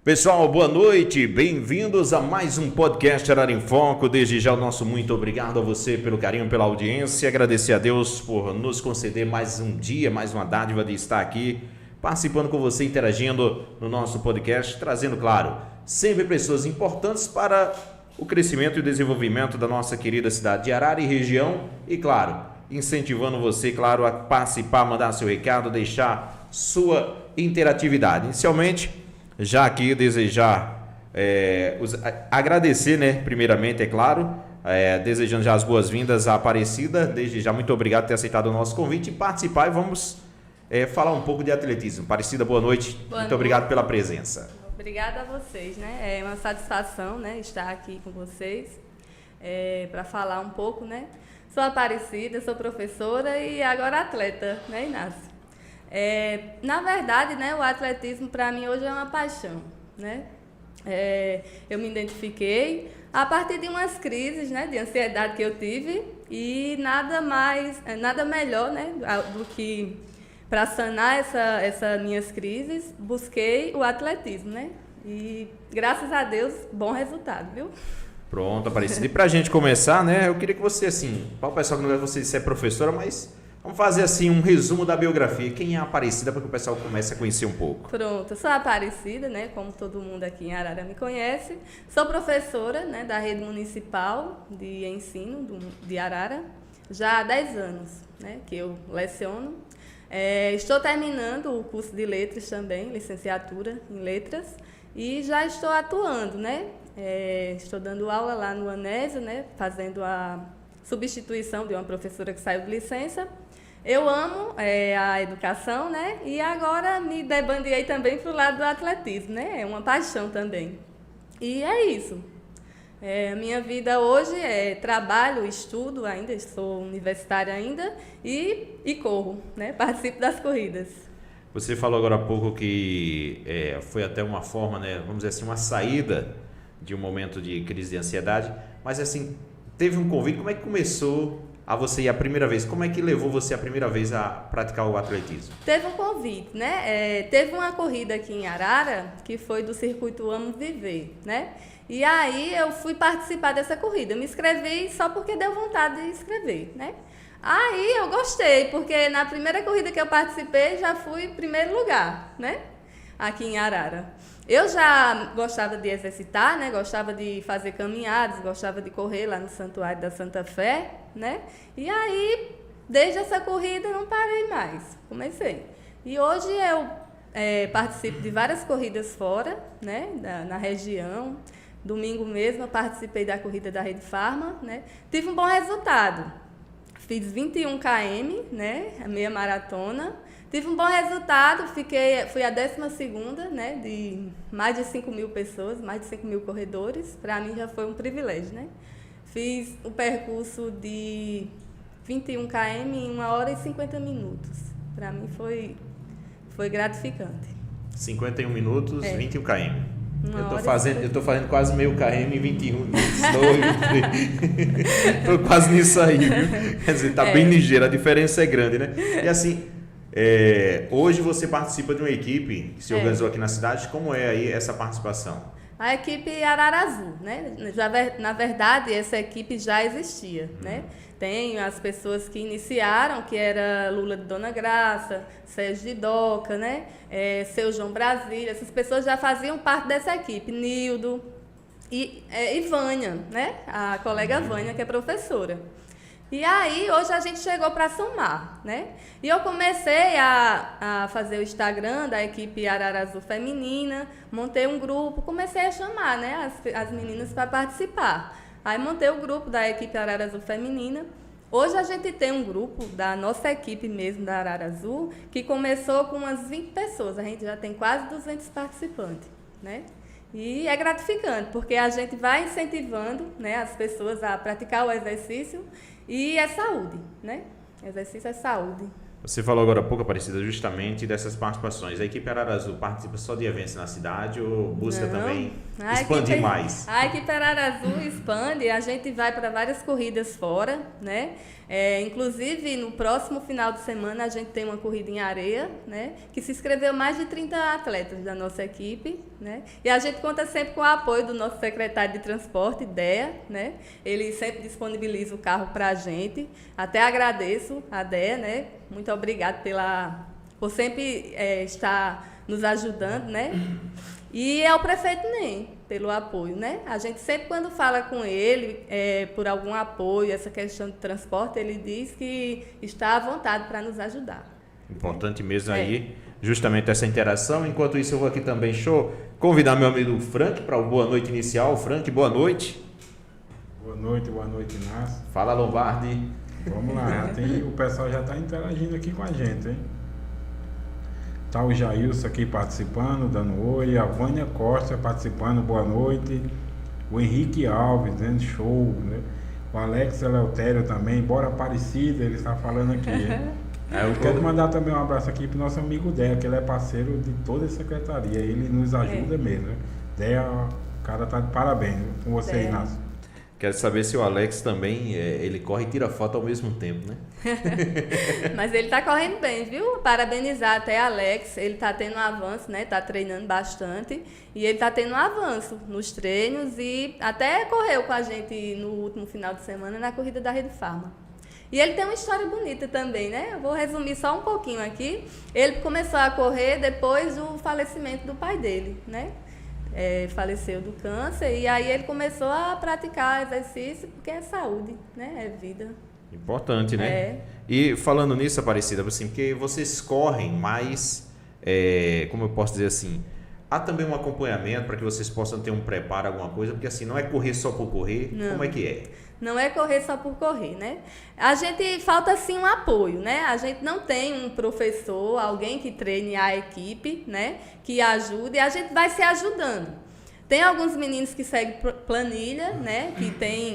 Pessoal, boa noite, bem-vindos a mais um podcast Arara em Foco. Desde já o nosso muito obrigado a você pelo carinho, pela audiência, agradecer a Deus por nos conceder mais um dia, mais uma dádiva de estar aqui, participando com você, interagindo no nosso podcast, trazendo, claro, sempre pessoas importantes para o crescimento e o desenvolvimento da nossa querida cidade de Arara e região e, claro, incentivando você, claro, a participar, mandar seu recado, deixar sua interatividade. Inicialmente, já aqui desejar, agradecer, né, primeiramente, é claro, desejando já as boas-vindas à Aparecida, desde já muito obrigado por ter aceitado o nosso convite e participar e vamos falar um pouco de atletismo. Aparecida, boa noite, muito obrigado pela presença. Obrigada a vocês, né, é uma satisfação, né, estar aqui com vocês, para falar um pouco, né, sou Aparecida, sou professora e agora atleta, né, Inácio? Na verdade, né, o atletismo para mim hoje é uma paixão, né? Eu me identifiquei a partir de umas crises, né, de ansiedade que eu tive e nada melhor, né, do que para sanar essas minhas crises, busquei o atletismo, né? E graças a Deus, bom resultado, viu? Pronto, Aparecida. E para a gente começar, né, eu queria que você, assim, para o pessoal que não é você ser professora, mas vamos fazer assim um resumo da biografia. Quem é a Aparecida para que o pessoal comece a conhecer um pouco? Pronto, eu sou a Aparecida, né? Como todo mundo aqui em Arara me conhece. Sou professora, né, da rede municipal de ensino de Arara, já há 10 anos, né, que eu leciono. Estou terminando o curso de letras também, licenciatura em letras, e já estou atuando, né? Estou dando aula lá no Anésio, né, fazendo a substituição de uma professora que saiu de licença. Eu amo a educação, né? E agora me debandeei também para o lado do atletismo, né? É uma paixão também. E é isso. A minha vida hoje é trabalho, estudo ainda, sou universitária ainda e corro, né? Participo das corridas. Você falou agora há pouco que foi até uma forma, né? Vamos dizer assim, uma saída de um momento de crise de ansiedade, mas assim, teve um convite, como é que começou a você ir a primeira vez? Como é que levou você a primeira vez a praticar o atletismo? Teve um convite, né? Teve uma corrida aqui em Arara, que foi do circuito Amo Viver, né? E aí eu fui participar dessa corrida. Eu me inscrevi só porque deu vontade de inscrever, né? Aí eu gostei, porque na primeira corrida que eu participei já fui em primeiro lugar, né? Aqui em Arara. Eu já gostava de exercitar, né? Gostava de fazer caminhadas, gostava de correr lá no Santuário da Santa Fé, né? E aí, desde essa corrida, não parei mais. Comecei. E hoje eu participo de várias corridas fora, né? Na região. Domingo mesmo eu participei da corrida da Rede Farma, né? Tive um bom resultado. Fiz 21 km, né? A meia maratona. Tive um bom resultado, fui a 12ª, né, de mais de 5 mil pessoas, mais de 5 mil corredores. Para mim já foi um privilégio, né? Fiz o percurso de 21 km em 1 hora e 50 minutos. Para mim foi gratificante. 51 minutos, 21 km. Eu tô fazendo quase meio km em 21 minutos. Tô quase nisso aí, viu? Quer dizer, tá bem ligeiro, a diferença é grande, né? E assim, hoje você participa de uma equipe que se organizou aqui na cidade. Como é aí essa participação? A equipe Arara Azul, né? Na verdade, essa equipe já existia, né? Tem as pessoas que iniciaram, que era Lula de Dona Graça, Sérgio de Doca, né? Seu João Brasília, essas pessoas já faziam parte dessa equipe. Nildo e Vânia, né? A colega Vânia, que é professora. E aí, hoje a gente chegou para somar, né? E eu comecei a fazer o Instagram da equipe Arara Azul Feminina, montei um grupo, comecei a chamar, né, as meninas para participar. Aí montei o grupo da equipe Arara Azul Feminina. Hoje a gente tem um grupo da nossa equipe mesmo, da Arara Azul, que começou com umas 20 pessoas. A gente já tem quase 200 participantes, né? E é gratificante, porque a gente vai incentivando, né, as pessoas a praticar o exercício e é saúde, né? Exercício é saúde. Você falou agora há pouco, Aparecida, justamente dessas participações. A equipe Ararazul participa só de eventos na cidade ou busca também expandir mais? A equipe Ararazul expande, a gente vai para várias corridas fora, né? Inclusive, no próximo final de semana, a gente tem uma corrida em areia, né? Que se inscreveu mais de 30 atletas da nossa equipe, né? E a gente conta sempre com o apoio do nosso secretário de transporte, Dea, né? Ele sempre disponibiliza o carro para a gente. Até agradeço a Dea, né? Muito obrigada por sempre estar nos ajudando, né? E ao prefeito NEM, pelo apoio, né? A gente sempre, quando fala com ele por algum apoio, essa questão de transporte, ele diz que está à vontade para nos ajudar. Importante mesmo aí, justamente essa interação. Enquanto isso, eu vou aqui também, convidar meu amigo Frank para o boa noite inicial. Frank, boa noite. Boa noite, Inácio. Fala, Lombardi. Vamos lá, o pessoal já está interagindo aqui com a gente, hein? Tá o Jailson aqui participando, dando oi. A Vânia Costa participando, boa noite. O Henrique Alves, dando show, né? O Alex Eleutério também, bora Aparecida, ele está falando aqui, hein? Eu quero mandar também um abraço aqui pro nosso amigo Dea, que ele é parceiro de toda a secretaria, ele nos ajuda mesmo, né? Dea, o cara tá de parabéns com você, Inácio. Quero saber se o Alex também, ele corre e tira foto ao mesmo tempo, né? Mas ele tá correndo bem, viu? Parabenizar até Alex, ele tá tendo um avanço, né? Tá treinando bastante e ele tá tendo um avanço nos treinos e até correu com a gente no último final de semana na corrida da Rede Farma. E ele tem uma história bonita também, né? Eu vou resumir só um pouquinho aqui. Ele começou a correr depois do falecimento do pai dele, né? Faleceu do câncer e aí ele começou a praticar exercício porque é saúde, né? É vida. Importante, né? E falando nisso, Aparecida, assim, porque vocês correm, mas, como eu posso dizer assim, há também um acompanhamento para que vocês possam ter um preparo, alguma coisa, porque assim, não é correr só por correr, não. Como é que é? Não é correr só por correr, né? A gente falta sim um apoio, né? A gente não tem um professor, alguém que treine a equipe, né? Que ajude, e a gente vai se ajudando. Tem alguns meninos que seguem planilha, né?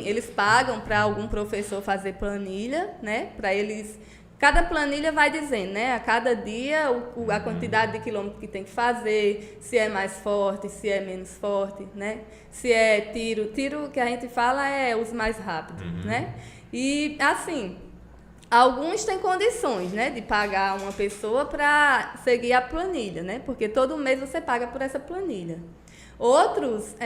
Eles pagam para algum professor fazer planilha, né? Para eles. Cada planilha vai dizendo, né? A cada dia a quantidade de quilômetros que tem que fazer, se é mais forte, se é menos forte, né? Se é tiro que a gente fala é os mais rápidos, né? E assim, alguns têm condições, né? De pagar uma pessoa para seguir a planilha, né? Porque todo mês você paga por essa planilha. Outros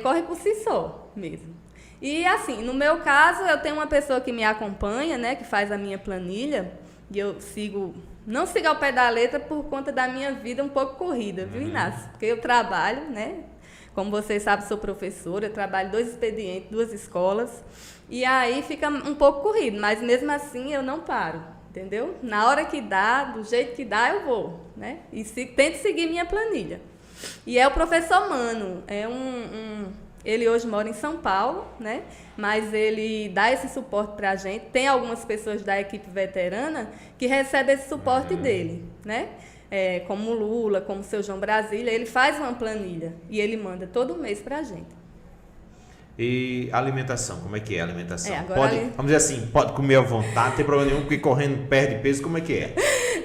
correm por si só mesmo. E assim, no meu caso, eu tenho uma pessoa que me acompanha, né? Que faz a minha planilha. E eu não sigo ao pé da letra por conta da minha vida um pouco corrida, viu, Inácio? Porque eu trabalho, né? Como vocês sabem, sou professora, eu trabalho 2 expedientes, 2 escolas. E aí fica um pouco corrido, mas mesmo assim eu não paro, entendeu? Na hora que dá, do jeito que dá, eu vou, né? E tento seguir minha planilha. E é o professor Mano, ele hoje mora em São Paulo, né? Mas ele dá esse suporte para a gente. Tem algumas pessoas da equipe veterana que recebem esse suporte dele, né? Como o Lula, como o seu João Brasília, ele faz uma planilha e ele manda todo mês para a gente. E a alimentação, como é que é a alimentação? Agora vamos dizer assim, pode comer à vontade, não tem problema nenhum, porque correndo perde peso, como é que é?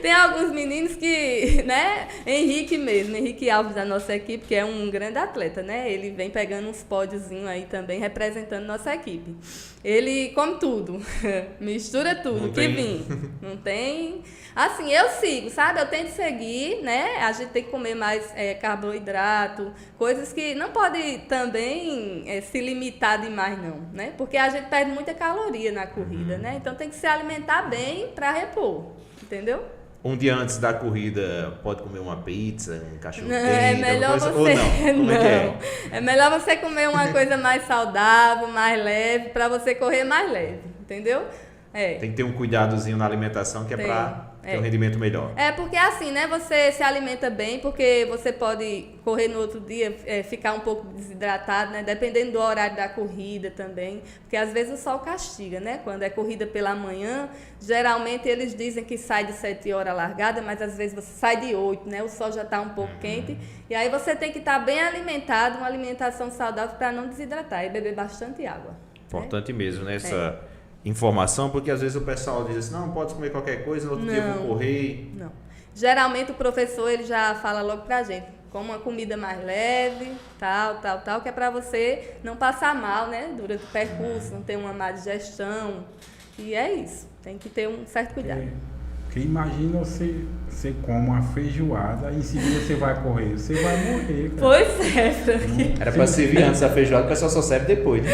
Tem alguns meninos que, né, Henrique Alves da nossa equipe, que é um grande atleta, né, ele vem pegando uns pódiozinhos aí também, representando nossa equipe. Ele come tudo, mistura tudo, não que vem. Não tem... Assim, eu sigo, sabe? Eu tento seguir, né? A gente tem que comer mais carboidrato, coisas que não pode também se limitar demais, não, né? Porque a gente perde muita caloria na corrida, né? Então tem que se alimentar bem para repor, entendeu? Um dia antes da corrida, pode comer uma pizza, um cachorro quente, é melhor coisa, você... ou não? Como é que é? É melhor você comer uma coisa mais saudável, mais leve, para você correr mais leve, entendeu? Tem que ter um cuidadozinho na alimentação, que é para ter um rendimento melhor. Porque assim, né? Você se alimenta bem, porque você pode correr no outro dia, ficar um pouco desidratado, né? Dependendo do horário da corrida também. Porque às vezes o sol castiga, né? Quando é corrida pela manhã, geralmente eles dizem que sai de 7 horas a largada, mas às vezes você sai de 8, né? O sol já está um pouco quente. E aí você tem que estar bem alimentado, uma alimentação saudável para não desidratar e beber bastante água. Importante mesmo, né? informação, porque às vezes o pessoal diz assim, não, pode comer qualquer coisa, no outro dia eu vou correr. Não. Geralmente o professor ele já fala logo pra gente, como uma comida mais leve, tal, que é pra você não passar mal, né? Durante o percurso, não ter uma má digestão. E é isso, tem que ter um certo cuidado. Porque imagina você come uma feijoada e em seguida você vai correr, você vai morrer, cara. Pois é, Frank. Era pra servir antes da feijoada, o pessoal só serve depois, né?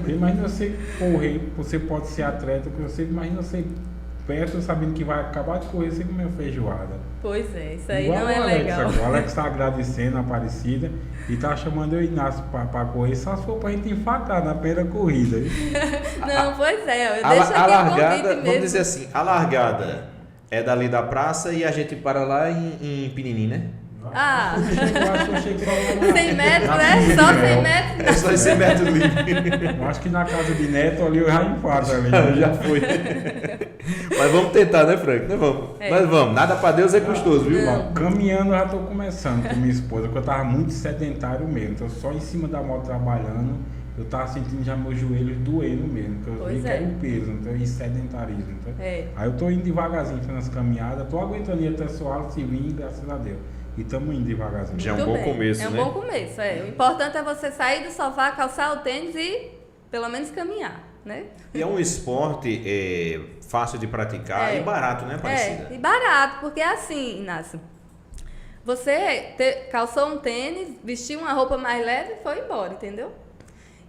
Imagina você correr, você pode ser atleta, que você imagina você perto sabendo que vai acabar de correr, você comer feijoada. Pois é, isso aí Igual não é legal. O Alex está agradecendo a Aparecida e tá chamando eu e Inácio para correr, só se for pra gente infartar na primeira corrida. Não, pois é, eu A deixo aqui o largada, convite vamos mesmo. dizer assim, a largada é dali da praça e a gente para lá em Pininim, né? Ah, Eu acho que eu chego só lá 100 metros, né? Só 100 metros. É só esse metro livre. Eu acho que na casa de Neto ali eu já infarto ali. Já foi. Mas vamos tentar, né, Frank? Nós vamos. É. Nós vamos. Nada pra Deus é custoso, viu? Ó, caminhando eu já tô começando com minha esposa, porque eu tava muito sedentário mesmo. Então só em cima da moto trabalhando, eu tava sentindo já meus joelhos doendo mesmo. Porque eu vi Pois que é. era o peso, então e sedentarismo. Então, É. Aí eu tô indo devagarzinho fazendo as caminhadas, tô aguentando ir até Soares e vim, graças a Deus. E estamos indo devagarzinho. Já é um Muito bom bem. começo, É um né? bom começo, é. O importante é você sair do sofá, calçar o tênis e pelo menos caminhar, né? E é um esporte fácil de praticar É. e barato, né, Aparecida? É, e barato, porque é assim, Inácio. Você calçou um tênis, vestiu uma roupa mais leve e foi embora, entendeu?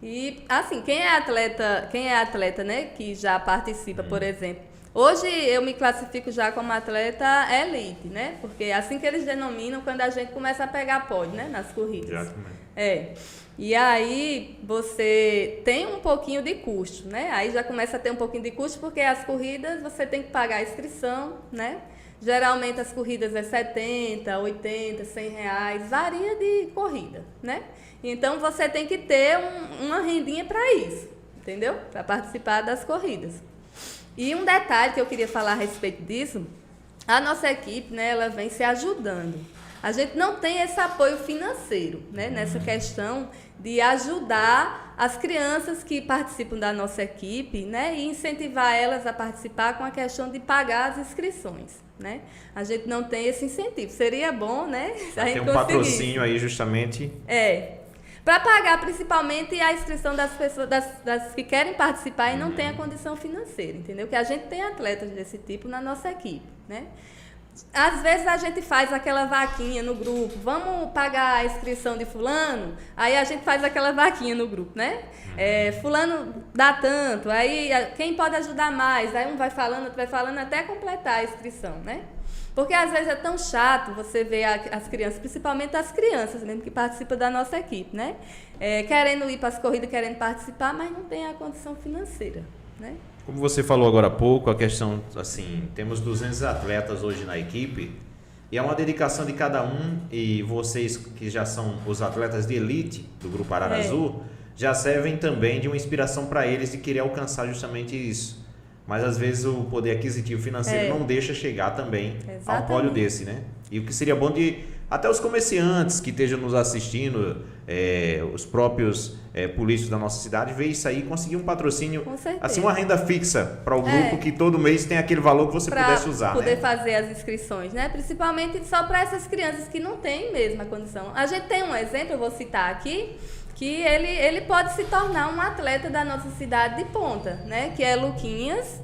E assim, quem é atleta, né, que já participa, por exemplo. Hoje eu me classifico já como atleta elite, né? Porque é assim que eles denominam quando a gente começa a pegar pódio, né, nas corridas. Exatamente. É. E aí você tem um pouquinho de custo, né? Aí já começa a ter um pouquinho de custo porque as corridas você tem que pagar a inscrição, né? Geralmente as corridas é 70, 80, 100 reais, varia de corrida, né? Então você tem que ter uma rendinha para isso, entendeu? Para participar das corridas. E um detalhe que eu queria falar a respeito disso, a nossa equipe, né, ela vem se ajudando. A gente não tem esse apoio financeiro, né, nessa questão de ajudar as crianças que participam da nossa equipe, né, e incentivar elas a participar com a questão de pagar as inscrições, né? A gente não tem esse incentivo. Seria bom, né, se a gente Tem um conseguisse. patrocínio aí justamente. Para pagar principalmente a inscrição das pessoas, das que querem participar e não têm a condição financeira, entendeu? Que a gente tem atletas desse tipo na nossa equipe, né? Às vezes a gente faz aquela vaquinha no grupo, vamos pagar a inscrição de fulano, aí a gente faz aquela vaquinha no grupo, né? Fulano dá tanto, aí quem pode ajudar mais? Aí um vai falando, outro vai falando, até completar a inscrição, né? Porque às vezes é tão chato você ver as crianças, principalmente as crianças mesmo que participam da nossa equipe, né? Querendo ir para as corridas, querendo participar, mas não tem a condição financeira, né? Como você falou agora há pouco, a questão, assim, temos 200 atletas hoje na equipe e é uma dedicação de cada um, e vocês que já são os atletas de elite do Grupo Arara Azul, já servem também de uma inspiração para eles de querer alcançar justamente isso. Mas às vezes o poder aquisitivo financeiro não deixa chegar também a um pódio desse, né? E o que seria bom de até os comerciantes que estejam nos assistindo, os próprios políticos da nossa cidade, ver isso aí e conseguir um patrocínio, assim, uma renda fixa para o grupo que todo mês tem aquele valor que você pudesse usar, poder né? fazer as inscrições, né? Principalmente só para essas crianças que não têm mesmo a condição. A gente tem um exemplo, eu vou citar aqui, que ele pode se tornar um atleta da nossa cidade de ponta, né? Que é Luquinhas,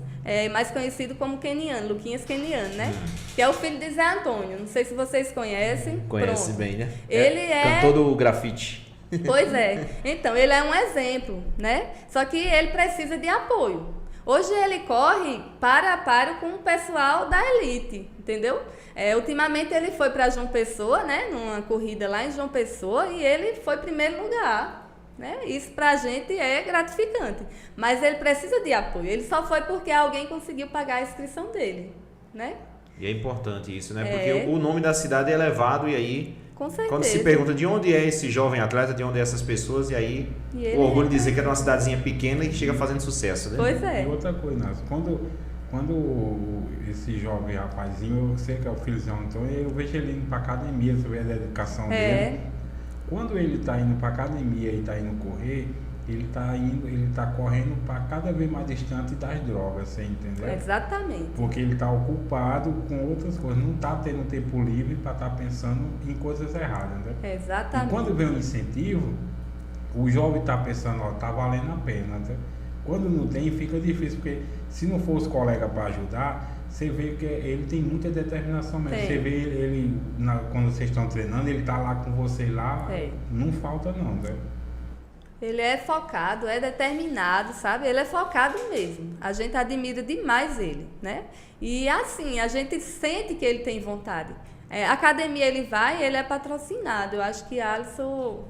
mais conhecido como Keniano, Luquinhas Keniano, né? Que é o filho de Zé Antônio. Não sei se vocês conhecem. Conhece Pronto. bem, né? Ele cantor do grafite. Pois é. Então, ele é um exemplo, né? Só que ele precisa de apoio. Hoje ele corre para a paro com o pessoal da elite, entendeu? Ultimamente ele foi para João Pessoa, né? Numa corrida lá em João Pessoa, e ele foi primeiro lugar. Né? Isso pra gente é gratificante, mas ele precisa de apoio. Ele só foi porque alguém conseguiu pagar a inscrição dele, né? E é importante isso, né? Porque o nome da cidade é elevado, e aí Com certeza. quando se pergunta de onde é esse jovem atleta, de onde é essas pessoas, e aí o orgulho de dizer que era uma cidadezinha pequena e que chega fazendo sucesso, né? Pois é. E outra coisa, Nácio, quando esse jovem rapazinho, eu sei que é o filho de Antônio, eu vejo ele indo pra academia, você vê a dedicação dele. Quando ele está indo para academia e está indo correr, ele tá correndo para cada vez mais distante das drogas, você entendeu? Exatamente. Porque ele está ocupado com outras coisas, não está tendo tempo livre para estar pensando em coisas erradas, né? Exatamente. E quando vem um incentivo, o jovem está pensando, ó, tá valendo a pena, né? Quando não tem, fica difícil, porque se não for os colegas para ajudar, você vê que ele tem muita determinação mesmo. Tem. Você vê ele, quando vocês estão treinando, ele tá lá com vocês lá, não falta não, né? Ele é focado, é determinado, sabe? Ele é focado mesmo. A gente admira demais ele, né? E assim, a gente sente que ele tem vontade. Academia ele vai, ele é patrocinado. Eu acho que Alisson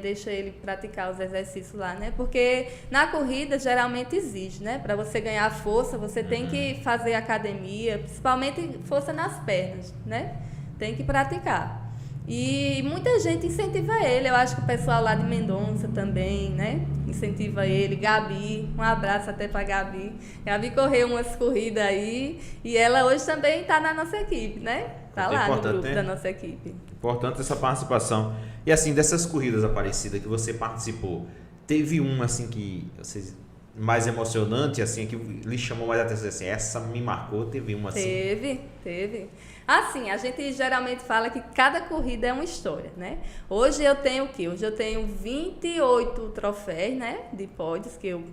deixa ele praticar os exercícios lá, né? Porque na corrida geralmente exige, né? Para você ganhar força, você tem que fazer academia, principalmente força nas pernas, né? Tem que praticar. E muita gente incentiva ele. Eu acho que o pessoal lá de Mendonça também, né? Incentiva ele. Gabi, um abraço até para Gabi. Gabi correu umas corridas aí e ela hoje também está na nossa equipe, né? Está lá no grupo da nossa equipe. Importante essa participação. E assim, dessas corridas Aparecida que você participou, teve uma assim que vocês mais emocionante, assim, que lhe chamou mais a atenção, assim, essa me marcou, teve uma assim? Teve. Assim, a gente geralmente fala que cada corrida é uma história, né? Hoje eu tenho o quê? Hoje eu tenho 28 troféus, né? De pódios que eu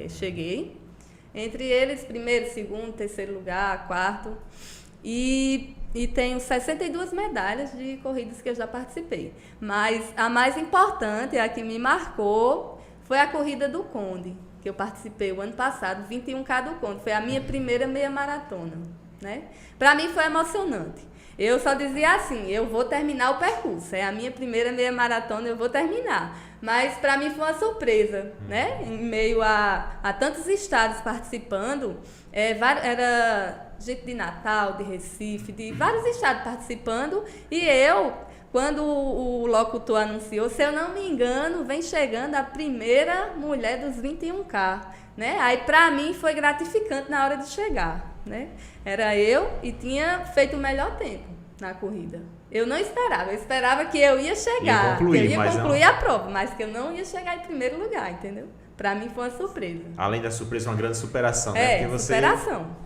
cheguei. Entre eles, primeiro, segundo, terceiro lugar, quarto. E tenho 62 medalhas de corridas que eu já participei. Mas a mais importante, a que me marcou, foi a corrida do Conde, que eu participei o ano passado, 21K do Conde. Foi a minha primeira meia maratona, né? Para mim foi emocionante. Eu só dizia assim, eu vou terminar o percurso. É a minha primeira meia maratona, eu vou terminar. Mas para mim foi uma surpresa, né? Em meio a tantos estados participando, era gente de Natal, de Recife, de vários estados participando. E eu, quando o locutor anunciou, se eu não me engano, vem chegando a primeira mulher dos 21K, né? Aí para mim foi gratificante na hora de chegar, né? Era eu e tinha feito o melhor tempo na corrida. Eu não esperava, eu esperava que eu ia chegar, que eu ia concluir a prova, mas que eu não ia chegar em primeiro lugar, entendeu? Para mim foi uma surpresa. Além da surpresa, uma grande superação, né? Porque você... superação.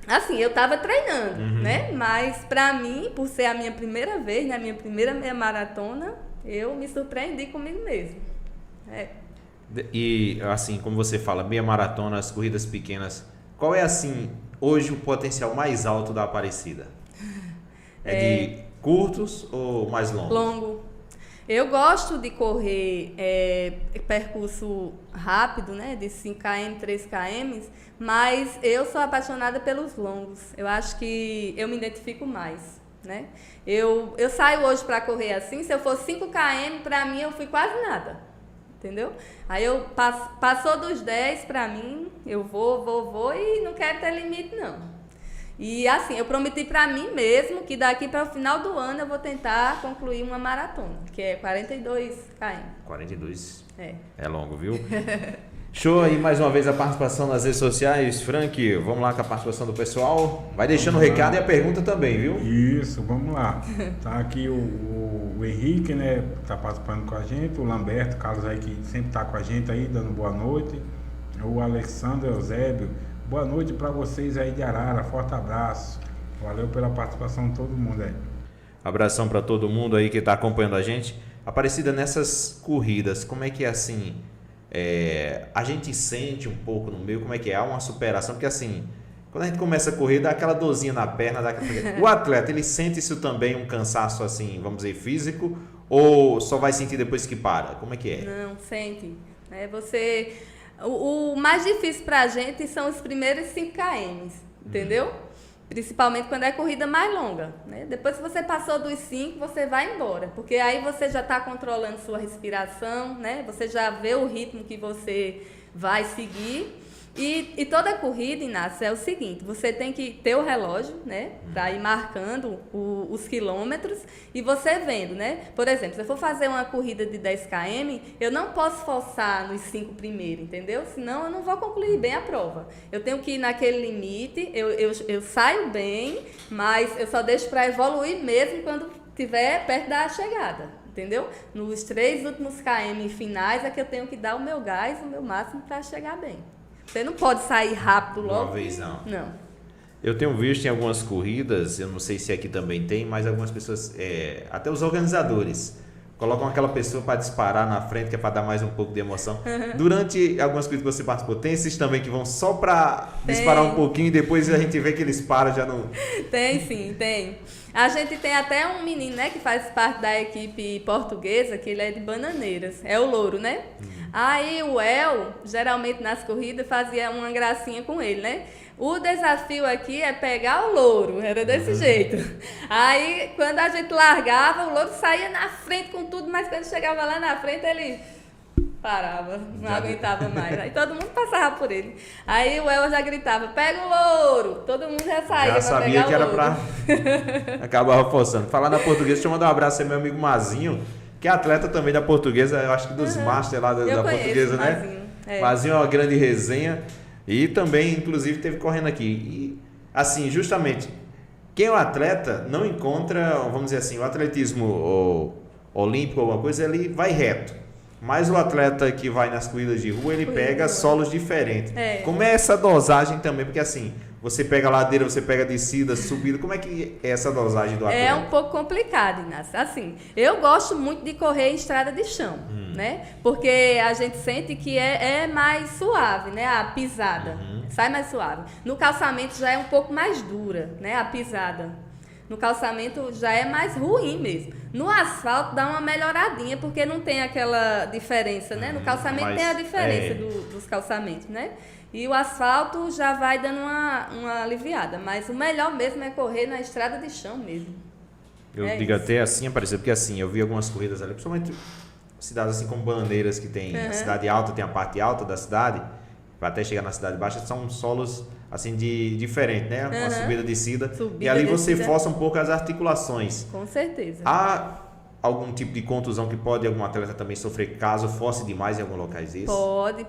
Assim, eu estava treinando, né? Mas para mim, por ser a minha primeira vez, né? A minha primeira meia maratona, eu me surpreendi comigo mesmo. E assim, como você fala, meia maratona, as corridas pequenas, qual é assim, hoje o potencial mais alto da Aparecida? De curtos ou mais longos? Longo. Eu gosto de correr percurso rápido, né? De 5km, 3km, mas eu sou apaixonada pelos longos. Eu acho que eu me identifico mais, né? Eu saio hoje para correr assim, se eu for 5km, para mim eu fui quase nada. Entendeu? Aí eu passou dos 10 para mim, eu vou e não quero ter limite não. E assim, eu prometi para mim mesmo que daqui para o final do ano eu vou tentar concluir uma maratona, que é 42 km. 42? É longo, viu? Show aí mais uma vez a participação nas redes sociais. Frank, vamos lá com a participação do pessoal. Vai deixando o recado e a pergunta também, viu? Isso, vamos lá. Tá aqui o Henrique, né? Tá participando com a gente. O Lamberto, Carlos aí que sempre tá com a gente aí, dando boa noite. O Alexandre Eusébio. Boa noite para vocês aí de Arara, forte abraço. Valeu pela participação de todo mundo aí. Abração para todo mundo aí que está acompanhando a gente. Aparecida, nessas corridas, como é que é assim? A gente sente um pouco no meio, como é que é? Há uma superação, porque assim, quando a gente começa a correr, dá aquela dorzinha na perna, o atleta, ele sente isso também, um cansaço assim, vamos dizer, físico, ou só vai sentir depois que para? Como é que é? Não, sente. O mais difícil para a gente são os primeiros 5km, entendeu? Principalmente quando é corrida mais longa, né? Depois que você passou dos 5, você vai embora, porque aí você já está controlando sua respiração, né? Você já vê o ritmo que você vai seguir. E toda corrida, Inácio, é o seguinte, você tem que ter o relógio, né, para ir marcando os quilômetros e você vendo, né? Por exemplo, se eu for fazer uma corrida de 10km, eu não posso forçar nos 5 primeiros, entendeu? Senão eu não vou concluir bem a prova. Eu tenho que ir naquele limite, eu saio bem, mas eu só deixo para evoluir mesmo quando estiver perto da chegada. entendeu? Nos 3 últimos km finais é que eu tenho que dar o meu gás, o meu máximo para chegar bem. Você não pode sair rápido logo. Uma vez não. Não. Eu tenho visto em algumas corridas, eu não sei se aqui também tem, mas algumas pessoas, até os organizadores, colocam aquela pessoa para disparar na frente, que é para dar mais um pouco de emoção. Durante algumas corridas que você participou, tem esses também que vão só para disparar um pouquinho e depois a gente vê que eles param já não... Tem sim, tem. A gente tem até um menino, né, que faz parte da equipe portuguesa, que ele é de Bananeiras, é o Louro, né? Aí o El, geralmente nas corridas, fazia uma gracinha com ele, né? O desafio aqui é pegar o Louro, era desse jeito. Aí, quando a gente largava, o Louro saía na frente com tudo, mas quando chegava lá na frente, ele parava, não aguentava mais. Aí todo mundo passava por ele. Aí o El já gritava, pega o Louro! Todo mundo já saía Já sabia que era para acabava forçando. Falar na portuguesa, deixa eu mandar um abraço ao meu amigo Mazinho, que é atleta também da portuguesa, eu acho que dos Master lá da portuguesa, né? Mazinho. Mazinho é uma grande resenha. E também, inclusive, teve correndo aqui. E, assim, justamente, quem é o atleta não encontra, vamos dizer assim, o atletismo olímpico ou alguma coisa, ele vai reto. Mas o atleta que vai nas corridas de rua, ele pega solos diferentes. Como é essa dosagem também? Porque, assim, você pega ladeira, você pega descida, subida. Como é que é essa dosagem do atleta? É um pouco complicado, Inácio. Assim, eu gosto muito de correr em estrada de chão, né? Porque a gente sente que é mais suave, né? A pisada. Sai mais suave. No calçamento já é um pouco mais dura, né? A pisada. No calçamento já é mais ruim mesmo. No asfalto dá uma melhoradinha, porque não tem aquela diferença, né? No calçamento tem a diferença dos calçamentos, né? E o asfalto já vai dando uma aliviada. Mas o melhor mesmo é correr na estrada de chão mesmo. Eu digo isso. Até assim, apareceu, porque assim, eu vi algumas corridas ali, principalmente cidades assim como Bananeiras, que tem a cidade alta, tem a parte alta da cidade, para até chegar na cidade baixa, são solos assim diferente, né? Uma subida, descida. E ali você força um pouco as articulações. Com certeza. Há algum tipo de contusão que pode algum atleta também sofrer caso force demais em alguns locais desses? Pode.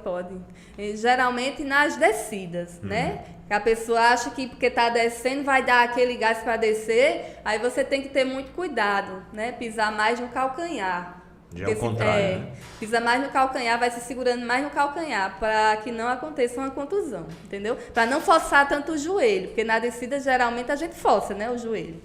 E, geralmente nas descidas, né? A pessoa acha que porque está descendo vai dar aquele gás para descer, aí você tem que ter muito cuidado, né? Pisar mais no calcanhar. Já é o contrário, né? Pisa mais no calcanhar, vai se segurando mais no calcanhar, para que não aconteça uma contusão, entendeu? Para não forçar tanto o joelho, porque na descida geralmente a gente força, né, o joelho.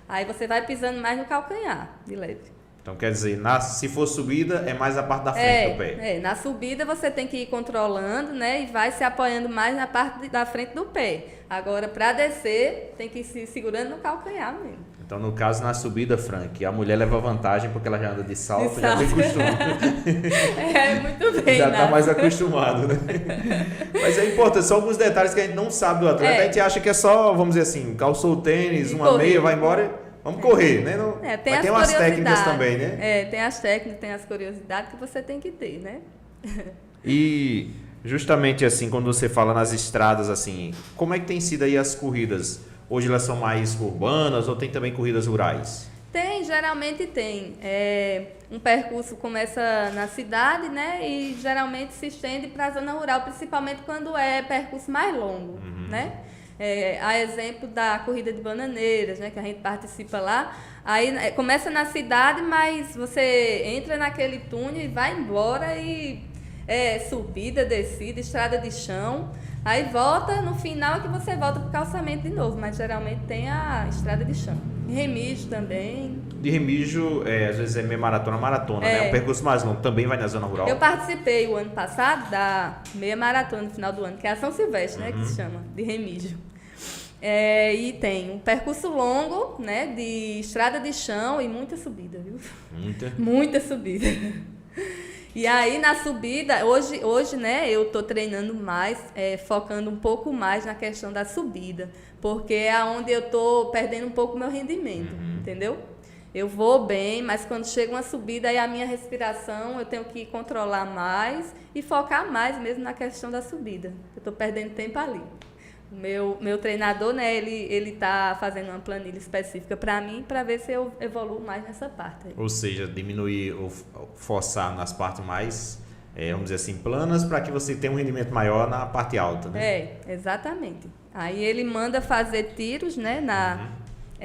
Aí você vai pisando mais no calcanhar, de leve. Então quer dizer, se for subida, é mais a parte da frente do pé. Na subida você tem que ir controlando, né, e vai se apoiando mais na parte da frente do pé. Agora, para descer, tem que ir se segurando no calcanhar mesmo. Então, no caso, na subida, Frank, a mulher leva vantagem porque ela já anda de salto, já tem costume. Muito bem. Já está mais acostumado, né? Mas é importante, só alguns detalhes que a gente não sabe do atleta. A gente acha que é só, vamos dizer assim, calçou o tênis, uma meia, vai embora, vamos correr, né? Não, tem mas tem umas técnicas também, né? Tem as técnicas, tem as curiosidades que você tem que ter, né? E justamente assim, quando você fala nas estradas, assim, como é que tem sido aí as corridas? Hoje elas são mais urbanas ou tem também corridas rurais? Tem, geralmente tem. Um percurso começa na cidade, né? E geralmente se estende para a zona rural, principalmente quando é percurso mais longo, né? A exemplo da corrida de Bananeiras, né? Que a gente participa lá. Aí começa na cidade, mas você entra naquele túnel e vai embora e subida, descida, estrada de chão. Aí volta, no final que você volta pro calçamento de novo, mas geralmente tem a estrada de chão. De Remígio também. De Remígio, às vezes é meia maratona, né? Um percurso mais longo, também vai na zona rural? Eu participei o ano passado da meia maratona no final do ano, que é a São Silvestre, né? Que se chama, de Remígio. E tem um percurso longo, né? De estrada de chão e muita subida, viu? Muita subida. E aí, na subida, hoje né, eu estou treinando mais, focando um pouco mais na questão da subida, porque é onde eu estou perdendo um pouco o meu rendimento, entendeu? Eu vou bem, mas quando chega uma subida, aí a minha respiração, eu tenho que controlar mais e focar mais mesmo na questão da subida. Eu estou perdendo tempo ali. O meu treinador, né, ele tá fazendo uma planilha específica para mim, para ver se eu evoluo mais nessa parte. Ou seja, diminuir ou forçar nas partes mais, vamos dizer assim, planas, para que você tenha um rendimento maior na parte alta, né? Exatamente. Aí ele manda fazer tiros, né,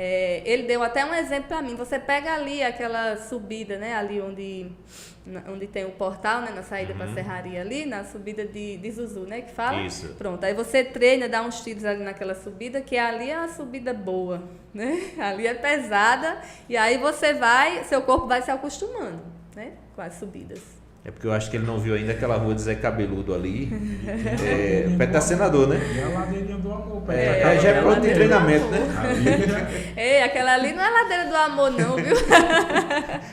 Ele deu até um exemplo para mim. Você pega ali aquela subida, né? Ali onde tem o portal, né? Na saída para a serraria ali, na subida de Zuzu, né? Que fala. Isso. Pronto. Aí você treina, dá uns tiros ali naquela subida, que ali é uma subida boa, né? Ali é pesada. E aí seu corpo vai se acostumando, né? Com as subidas. É porque eu acho que ele não viu ainda aquela rua de Zé Cabeludo ali. Perto da Senador, né? E a ladeirinha do amor, Já é pronto de treinamento, né? Ei, aquela ali não é ladeira do amor, não, viu?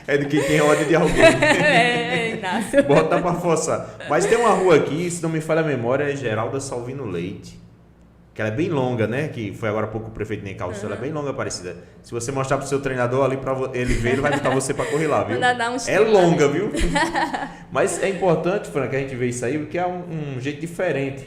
É de quem tem ódio de alguém. Inácio. Bota pra forçar. Mas tem uma rua aqui, se não me falha a memória, é Geralda Salvino Leite. Que ela é bem longa, né? Que foi agora há pouco o prefeito Necalcio. Ela é bem longa, parecida. Se você mostrar pro seu treinador ali pra ele ver, ele vai botar você pra correr lá, viu? É longa, viu? Mas é importante, Fran, que a gente vê isso aí, porque é um jeito diferente.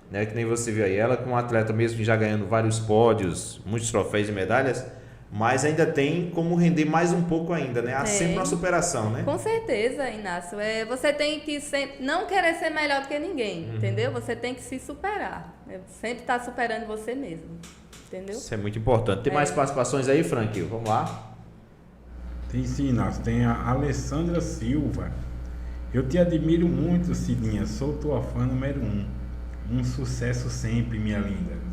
Né? Que nem você viu aí. Ela com um atleta mesmo já ganhando vários pódios, muitos troféus e medalhas, mas ainda tem como render mais um pouco ainda, né? Há sempre uma superação, né? Com certeza, Inácio. Você tem que sempre não querer ser melhor do que ninguém, entendeu? Você tem que se superar. Sempre estar superando você mesmo, entendeu? Isso é muito importante. Tem mais participações aí, Frank? Vamos lá. Tem sim, Inácio. Tem a Alessandra Silva. Eu te admiro muito, Cidinha. Sou tua fã número 1. Um sucesso sempre, minha linda.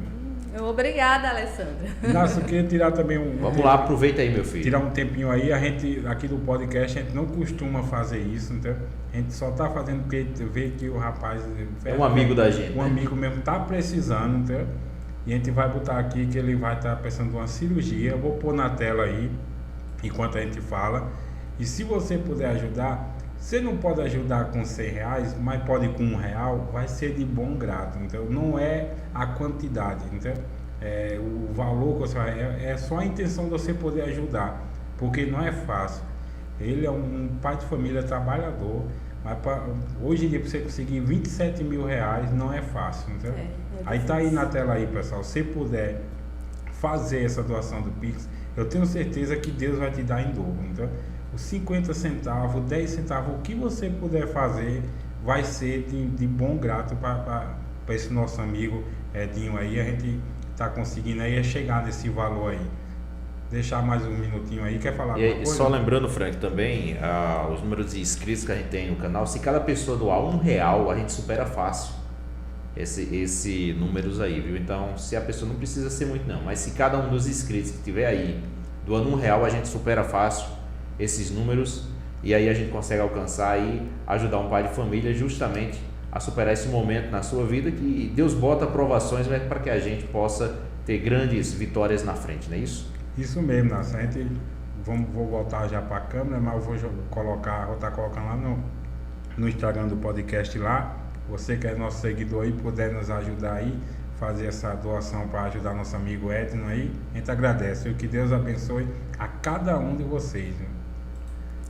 Obrigada, Alessandra. Inácio, eu queria tirar também Vamos lá, aproveita aí, meu filho. Tirar um tempinho aí. A gente, aqui do podcast, a gente não costuma fazer isso, então a gente só tá fazendo porque vê que o rapaz... É um amigo da gente. Um amigo mesmo tá precisando, então, e a gente vai botar aqui que ele vai estar pensando em uma cirurgia. Eu vou pôr na tela aí, enquanto a gente fala. E se você puder ajudar... Você não pode ajudar com R$100, mas pode com R$1, vai ser de bom grado. Então, não é a quantidade. Então, o valor que você vai... É só a intenção de você poder ajudar, porque não é fácil. Ele é um pai de família trabalhador, mas hoje em dia, para você conseguir R$27 mil, não é fácil. Então, aí tá aí na tela aí, pessoal. Se puder fazer essa doação do Pix, eu tenho certeza que Deus vai te dar em dobro. Então, os 50 centavos, 10 centavos, o que você puder fazer vai ser de bom grato para esse nosso amigo Edinho aí. A gente está conseguindo aí chegar nesse valor aí. Deixar mais um minutinho aí, quer falar alguma coisa? Só lembrando, Frank, também, os números de inscritos que a gente tem no canal, se cada pessoa doar R$1, a gente supera fácil esse números aí, viu? Então, se a pessoa não precisa ser muito não, mas se cada um dos inscritos que tiver aí doando R$1, a gente supera fácil esses números, e aí a gente consegue alcançar e ajudar um pai de família justamente a superar esse momento na sua vida que Deus bota provações para que a gente possa ter grandes vitórias na frente, não é isso? Isso mesmo, Nácio. Vou voltar já para a câmera, mas eu vou estar colocando lá no Instagram do podcast lá. Você que é nosso seguidor aí, puder nos ajudar aí, fazer essa doação para ajudar nosso amigo Edno aí, a gente agradece. E que Deus abençoe a cada um de vocês. Né?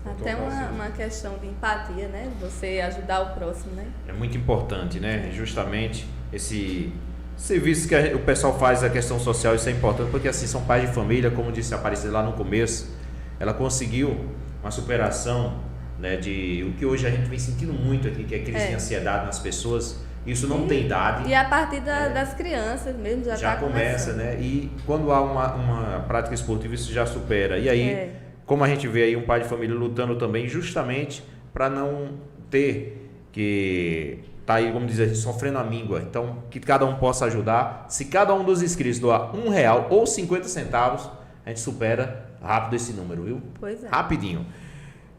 Até uma questão de empatia, né? Você ajudar o próximo, né? É muito importante, né? Justamente esse serviço que o pessoal faz, a questão social, isso é importante, porque assim, são pais de família, como disse a Aparecida lá no começo, ela conseguiu uma superação, né, de o que hoje a gente vem sentindo muito aqui, que é crise de ansiedade nas pessoas. Isso não tem idade. E a partir das crianças mesmo já começa, né? E quando há uma prática esportiva, isso já supera. E aí, como a gente vê aí um pai de família lutando também justamente para não ter que tá aí, vamos dizer, sofrendo a míngua. Então, que cada um possa ajudar. Se cada um dos inscritos doar R$1 ou 50 centavos, a gente supera rápido esse número, viu? Pois é. Rapidinho.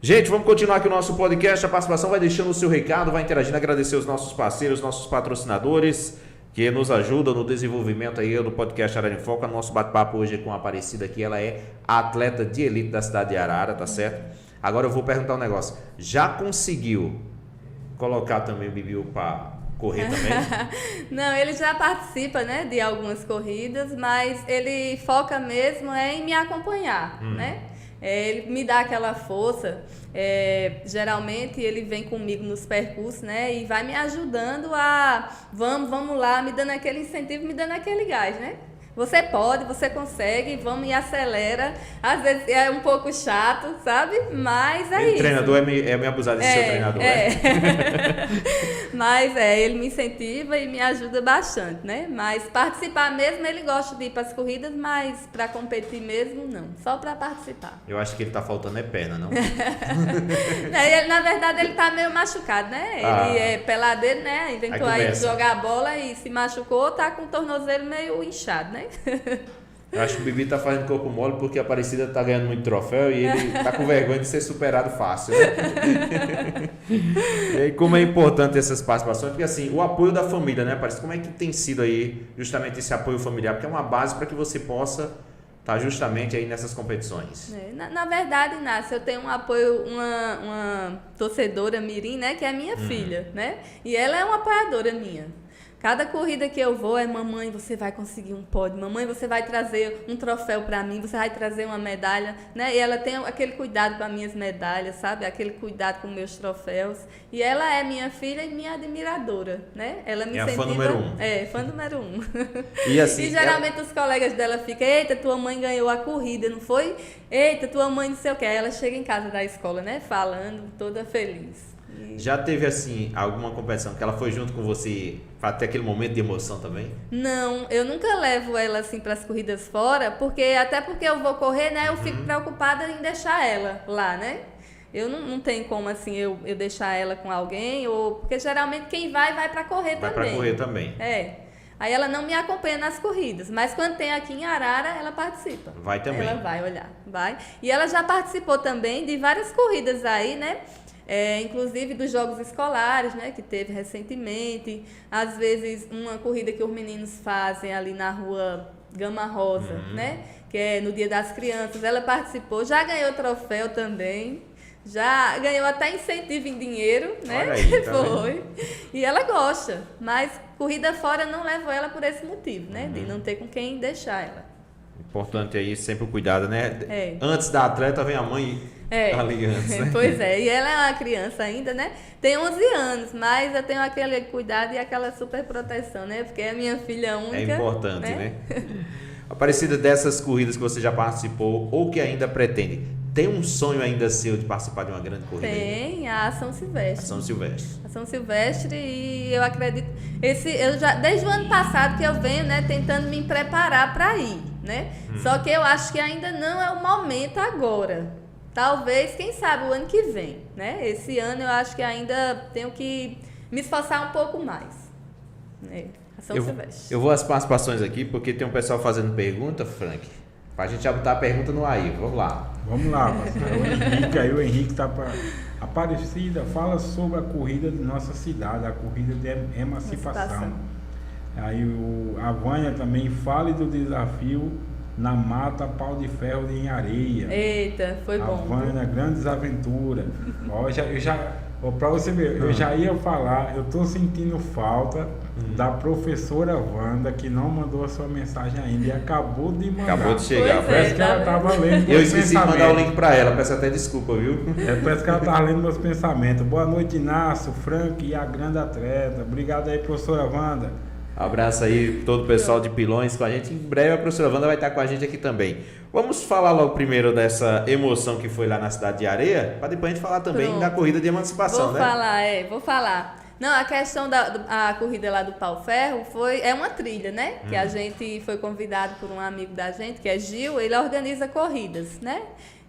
Gente, vamos continuar aqui o nosso podcast. A participação vai deixando o seu recado, vai interagindo, agradecer os nossos parceiros, nossos patrocinadores que nos ajudam no desenvolvimento aí do podcast Arara em Foco. O nosso bate-papo hoje é com a Aparecida aqui, ela é a atleta de elite da cidade de Arara, tá certo? Agora eu vou perguntar um negócio. Já conseguiu colocar também o Bibiu para correr também? Não, ele já participa, né, de algumas corridas, mas ele foca mesmo em me acompanhar, né? Ele me dá aquela força, geralmente ele vem comigo nos percursos, né, e vai me ajudando a, vamos lá, me dando aquele incentivo, me dando aquele gás, né? Você pode, você consegue, vamos e acelera. Às vezes é um pouco chato, sabe? Mas é isso. O treinador é meio abusado de ser seu treinador, Mas ele me incentiva e me ajuda bastante, né? Mas participar mesmo, ele gosta de ir para as corridas, mas para competir mesmo, não. Só para participar. Eu acho que ele tá faltando perna, não? Na verdade, ele tá meio machucado, né? Ele é peladeiro, né? Inventou aí de jogar bola e se machucou, tá com o tornozelo meio inchado, né? Eu acho que o Bibi tá fazendo corpo mole porque a Aparecida tá ganhando muito troféu e ele tá com vergonha de ser superado fácil, né? E aí, como é importante essas participações, porque assim, o apoio da família, né, Aparecida? Como é que tem sido aí justamente esse apoio familiar? Porque é uma base para que você possa estar justamente aí nessas competições. Na verdade, Inácio, eu tenho um apoio, uma torcedora mirim, né, que é minha filha, né? E ela é uma apoiadora minha. Cada corrida que eu vou é: mamãe, você vai conseguir um pódio, mamãe, você vai trazer um troféu para mim, você vai trazer uma medalha, né? E ela tem aquele cuidado com as minhas medalhas, sabe? Aquele cuidado com meus troféus. E ela é minha filha e minha admiradora, né? Ela me incentiva. Fã número 1. Fã número 1. E assim, e geralmente os colegas dela ficam: eita, tua mãe ganhou a corrida, não foi? Eita, tua mãe não sei o que. Aí ela chega em casa da escola, né? Falando, toda feliz. Já teve, assim, alguma competição que ela foi junto com você para ter aquele momento de emoção também? Não, eu nunca levo ela, assim, para as corridas fora, até porque eu vou correr, né? Eu fico preocupada em deixar ela lá, né? Eu não tenho como, assim, eu deixar ela com alguém, porque geralmente quem vai para correr também. Vai para correr também. Aí ela não me acompanha nas corridas, mas quando tem aqui em Arara, ela participa. Vai também. Ela vai olhar, vai. E ela já participou também de várias corridas aí, né? Inclusive dos jogos escolares, né, que teve recentemente, às vezes uma corrida que os meninos fazem ali na rua Gama Rosa, né, que é no Dia das Crianças. Ela participou, já ganhou troféu também, já ganhou até incentivo em dinheiro, né? Olha aí, tá Foi. vendo? E ela gosta, mas corrida fora não levo ela por esse motivo, né, de não ter com quem deixar ela. Importante aí sempre o cuidado, né? Antes da atleta vem a mãe ali antes, né? Pois é, e ela é uma criança ainda, né? Tem 11 anos, mas eu tenho aquele cuidado e aquela super proteção, né? Porque é minha filha única. É importante, né? Aparecida, dessas corridas que você já participou ou que ainda pretende, tem um sonho ainda seu de participar de uma grande corrida? Tem, a São Silvestre. São Silvestre. A São Silvestre, e eu acredito, desde o ano passado que eu venho, né, tentando me preparar para ir, né? Só que eu acho que ainda não é o momento agora. Talvez, quem sabe, o ano que vem, né? Esse ano eu acho que ainda tenho que me esforçar um pouco mais, né? A São Silvestre. Eu vou às participações aqui, porque tem um pessoal fazendo pergunta, Frank, pra gente já botar a pergunta no ar. Vamos lá. Vamos lá, pastor. O Henrique tá para Aparecida, fala sobre a corrida de nossa cidade, a corrida de emancipação. Aí a Vânia também fala do desafio na Mata Pau de Ferro em Areia. Eita, foi bom. A Vânia, grandes aventuras. Para você ver, eu já ia falar, eu tô sentindo falta da professora Wanda, que não mandou a sua mensagem ainda e acabou de mandar. Acabou de chegar. Parece que ela estava lendo. Eu esqueci de mandar o link para ela, peço até desculpa, viu? Parece que ela estava lendo meus pensamentos. Boa noite, Inácio, Frank e a grande atleta. Obrigado aí, professora Wanda. Abraço aí todo o pessoal de Pilões com a gente. Em breve a professora Wanda vai estar com a gente aqui também. Vamos falar logo primeiro dessa emoção que foi lá na cidade de Areia, para depois a gente falar também da corrida de emancipação, Vou falar. Não, a questão da corrida lá do Pau Ferro é uma trilha, né? Que a gente foi convidado por um amigo da gente, que é Gil, ele organiza corridas, né?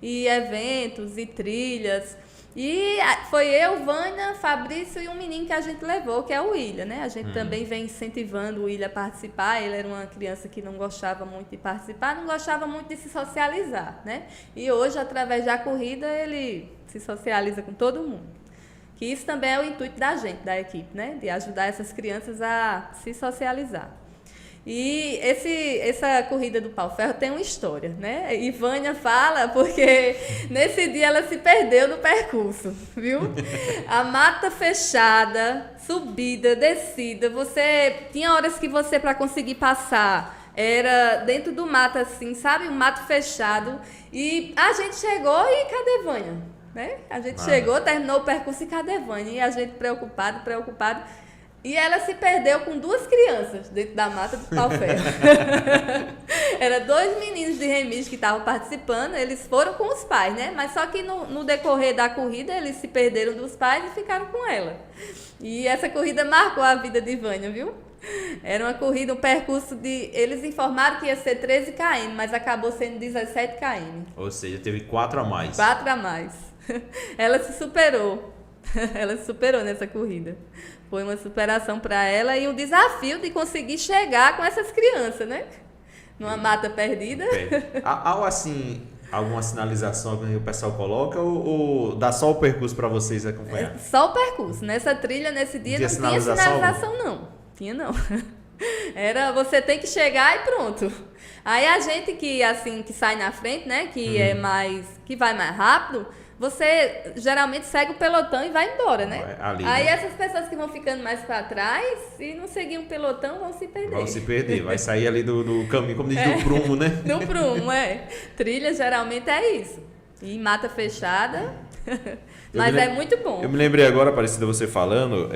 E eventos e trilhas. E foi eu, Vânia, Fabrício e um menino que a gente levou, que é o William, né? A gente também vem incentivando o William a participar. Ele era uma criança que não gostava muito de participar, não gostava muito de se socializar, né? E hoje, através da corrida, ele se socializa com todo mundo. Que isso também é o intuito da gente, da equipe, né? De ajudar essas crianças a se socializar. E essa corrida do Pau Ferro tem uma história, né? E Vânia fala porque nesse dia ela se perdeu no percurso, viu? A mata fechada, subida, descida. Tinha horas que você, para conseguir passar, era dentro do mato assim, sabe? Um mato fechado. E a gente chegou e cadê Vânia? Né? A gente chegou, terminou o percurso e cadê Vânia? E a gente preocupado. E ela se perdeu com 2 crianças dentro da mata do pau-ferro. Era 2 meninos de remis que estavam participando, eles foram com os pais, né? Mas só que no decorrer da corrida, eles se perderam dos pais e ficaram com ela. E essa corrida marcou a vida de Vânia, viu? Era uma corrida, um percurso de... Eles informaram que ia ser 13 km, mas acabou sendo 17 km. Ou seja, teve 4 a mais. 4 a mais. Ela se superou. Ela se superou nessa corrida. Foi uma superação para ela e um desafio de conseguir chegar com essas crianças, né? Numa mata perdida. Há assim, alguma sinalização que o pessoal coloca ou dá só o percurso para vocês acompanhar? Só o percurso. Nessa trilha, nesse dia, não tinha sinalização, não. Tinha não. Era você tem que chegar e pronto. Aí a gente que sai na frente, né? Que vai mais rápido. Você geralmente segue o pelotão e vai embora, né? Ali, aí né? Essas pessoas que vão ficando mais para trás e não seguir um pelotão vão se perder. Vão se perder, vai sair ali do caminho, como diz, do prumo, né? Do prumo, Trilha geralmente é isso. E mata fechada, mas é muito bom. Eu me lembrei agora, Aparecida, você falando,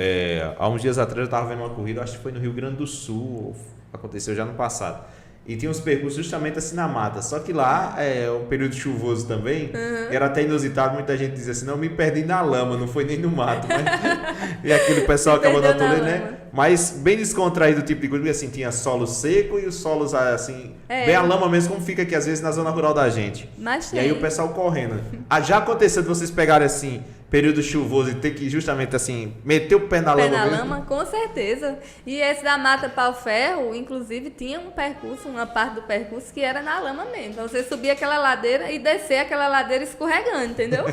há uns dias atrás eu estava vendo uma corrida, acho que foi no Rio Grande do Sul, aconteceu já no passado. E tinha uns percursos justamente assim na mata. Só que lá é um período chuvoso também. Era até inusitado. Muita gente dizia assim, não, me perdi na lama, não foi nem no mato. Mas... e aquele pessoal acabou da tolendo, né? Mas bem descontraído o tipo de coisa, porque assim, tinha solo seco e os solos assim, bem a lama mesmo, como fica aqui às vezes na zona rural da gente. Mas e aí o pessoal correndo. Já aconteceu de vocês pegarem assim, período chuvoso e ter que justamente assim, meter o pé na lama mesmo? Lama, com certeza. E esse da Mata Pau-Ferro, inclusive, tinha um percurso, uma parte do percurso que era na lama mesmo. Então você subia aquela ladeira e descer aquela ladeira escorregando, entendeu?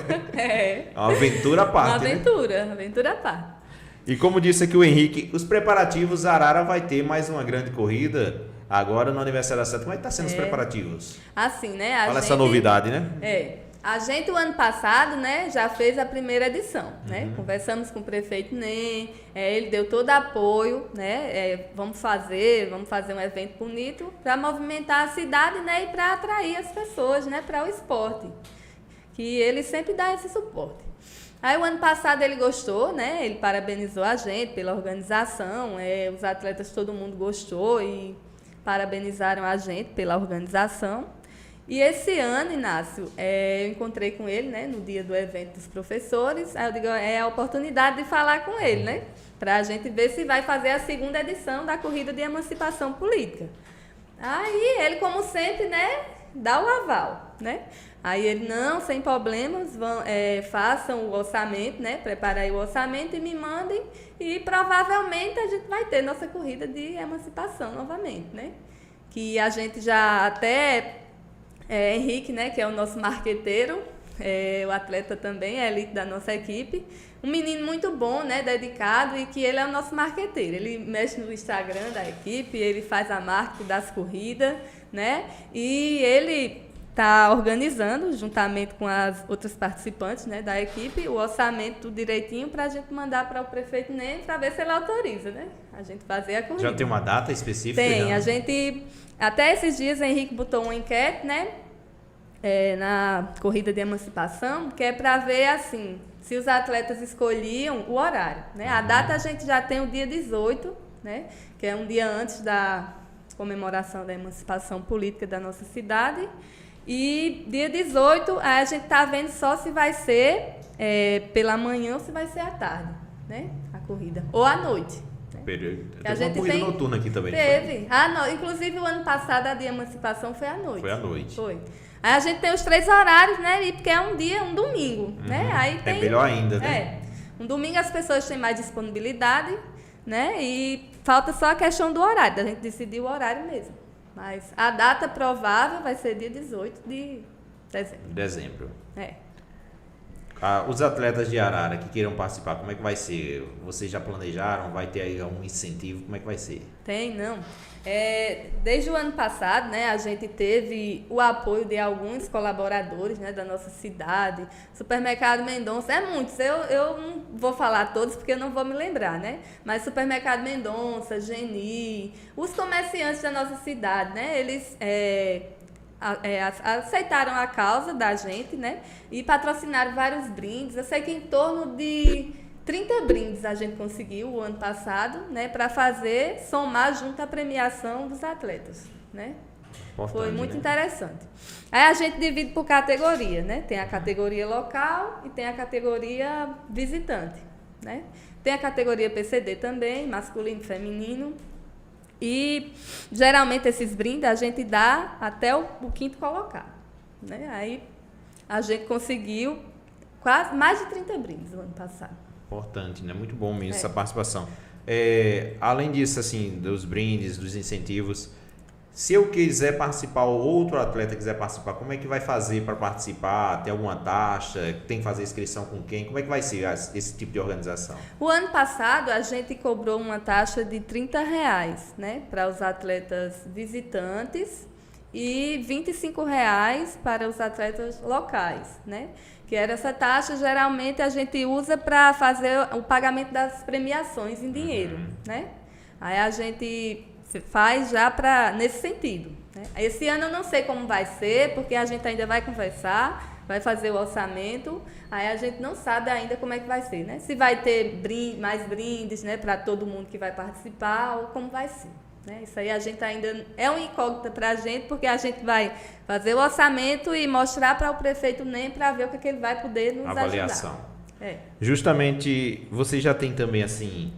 Uma aventura à parte. Uma aventura à parte. E como disse aqui o Henrique, os preparativos, a Arara vai ter mais uma grande corrida agora no aniversário da Santa. Como é que tá sendo os preparativos? Assim, né? Fala essa novidade, né? A gente, o ano passado, né, já fez a primeira edição, né? Conversamos com o prefeito Nem, ele deu todo apoio, né? Vamos fazer um evento bonito para movimentar a cidade, né? E para atrair as pessoas, né? Para o esporte, que ele sempre dá esse suporte. Aí o ano passado ele gostou, né? Ele parabenizou a gente pela organização, os atletas, todo mundo gostou e parabenizaram a gente pela organização. E esse ano, Inácio, eu encontrei com ele, né, no dia do evento dos professores. Aí eu digo, é a oportunidade de falar com ele, né? Para a gente ver se vai fazer a segunda edição da Corrida de Emancipação Política. Aí ele, como sempre, né, dá o aval, né? Aí ele, não, sem problemas, façam o orçamento, né? Preparem aí o orçamento e me mandem. E provavelmente a gente vai ter nossa corrida de emancipação novamente, né? Que a gente já até... Henrique, né, que é o nosso marqueteiro, o atleta também, é elite da nossa equipe. Um menino muito bom, né, dedicado, e que ele é o nosso marqueteiro. Ele mexe no Instagram da equipe, ele faz a marca das corridas, né? E ele está organizando, juntamente com as outras participantes, né, da equipe, o orçamento tudo direitinho para a gente mandar para o prefeito Nem para ver se ele autoriza, né? A gente fazer a corrida. Já tem uma data específica? Tem, já? a gente... Até esses dias, o Henrique botou uma enquete, né? Na corrida de emancipação, que é para ver, assim, se os atletas escolhiam o horário, né? A data a gente já tem o dia 18, né? Que é um dia antes da comemoração da emancipação política da nossa cidade. E dia 18, a gente está vendo só se vai ser pela manhã ou se vai ser à tarde, né? A corrida. Ou à noite. Teve uma corrida noturna aqui também. Teve. Inclusive, o ano passado, a de emancipação foi à noite. Foi à noite. Foi. Aí a gente tem os 3 horários, né? E porque é um domingo, né? Aí tem, melhor ainda, né? Um domingo as pessoas têm mais disponibilidade, né? E falta só a questão do horário, da gente decidir o horário mesmo. Mas a data provável vai ser dia 18 de dezembro. Os atletas de Arara que queiram participar, como é que vai ser? Vocês já planejaram? Vai ter aí algum incentivo? Como é que vai ser? Tem, não. Desde o ano passado, né, a gente teve o apoio de alguns colaboradores, né, da nossa cidade. Supermercado Mendonça, muitos. Eu não vou falar todos porque eu não vou me lembrar, né? Mas Supermercado Mendonça, Geni, os comerciantes da nossa cidade, né, eles... aceitaram a causa da gente, né? E patrocinaram vários brindes. Eu sei que em torno de 30 brindes a gente conseguiu o ano passado, né, para somar junto à premiação dos atletas, né? Importante, Foi muito né? interessante. Aí a gente divide por categoria, né? Tem a categoria local e tem a categoria visitante, né? Tem a categoria PCD também, masculino e feminino. E geralmente esses brindes a gente dá até o quinto colocado, né? Aí a gente conseguiu quase mais de 30 brindes no ano passado. Importante, né? Muito bom mesmo essa participação. Além disso, assim, dos brindes, dos incentivos, se eu quiser participar, ou outro atleta quiser participar, como é que vai fazer para participar? Tem alguma taxa? Tem que fazer inscrição com quem? Como é que vai ser esse tipo de organização? O ano passado a gente cobrou uma taxa de R$30, né, para os atletas visitantes e R$25 para os atletas locais, né? Que era essa taxa, geralmente a gente usa para fazer o pagamento das premiações em dinheiro, né? Aí a gente faz já nesse sentido, né? Esse ano eu não sei como vai ser, porque a gente ainda vai conversar, vai fazer o orçamento, aí a gente não sabe ainda como é que vai ser, né? Se vai ter mais brindes, né, para todo mundo que vai participar, ou como vai ser, né? Isso aí a gente ainda é uma incógnita para a gente, porque a gente vai fazer o orçamento e mostrar para o prefeito NEM para ver o que ele vai poder nos avaliação. ajudar. Justamente, você já tem também, assim,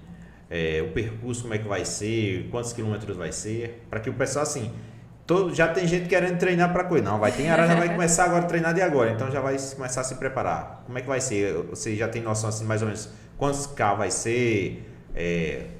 o percurso, como é que vai ser, quantos quilômetros vai ser, para que o pessoal, assim, já tem gente querendo treinar para coisa. Não, tem Arara, vai começar agora a treinar de agora, então já vai começar a se preparar. Como é que vai ser? Você já tem noção, assim, mais ou menos, quantos K vai ser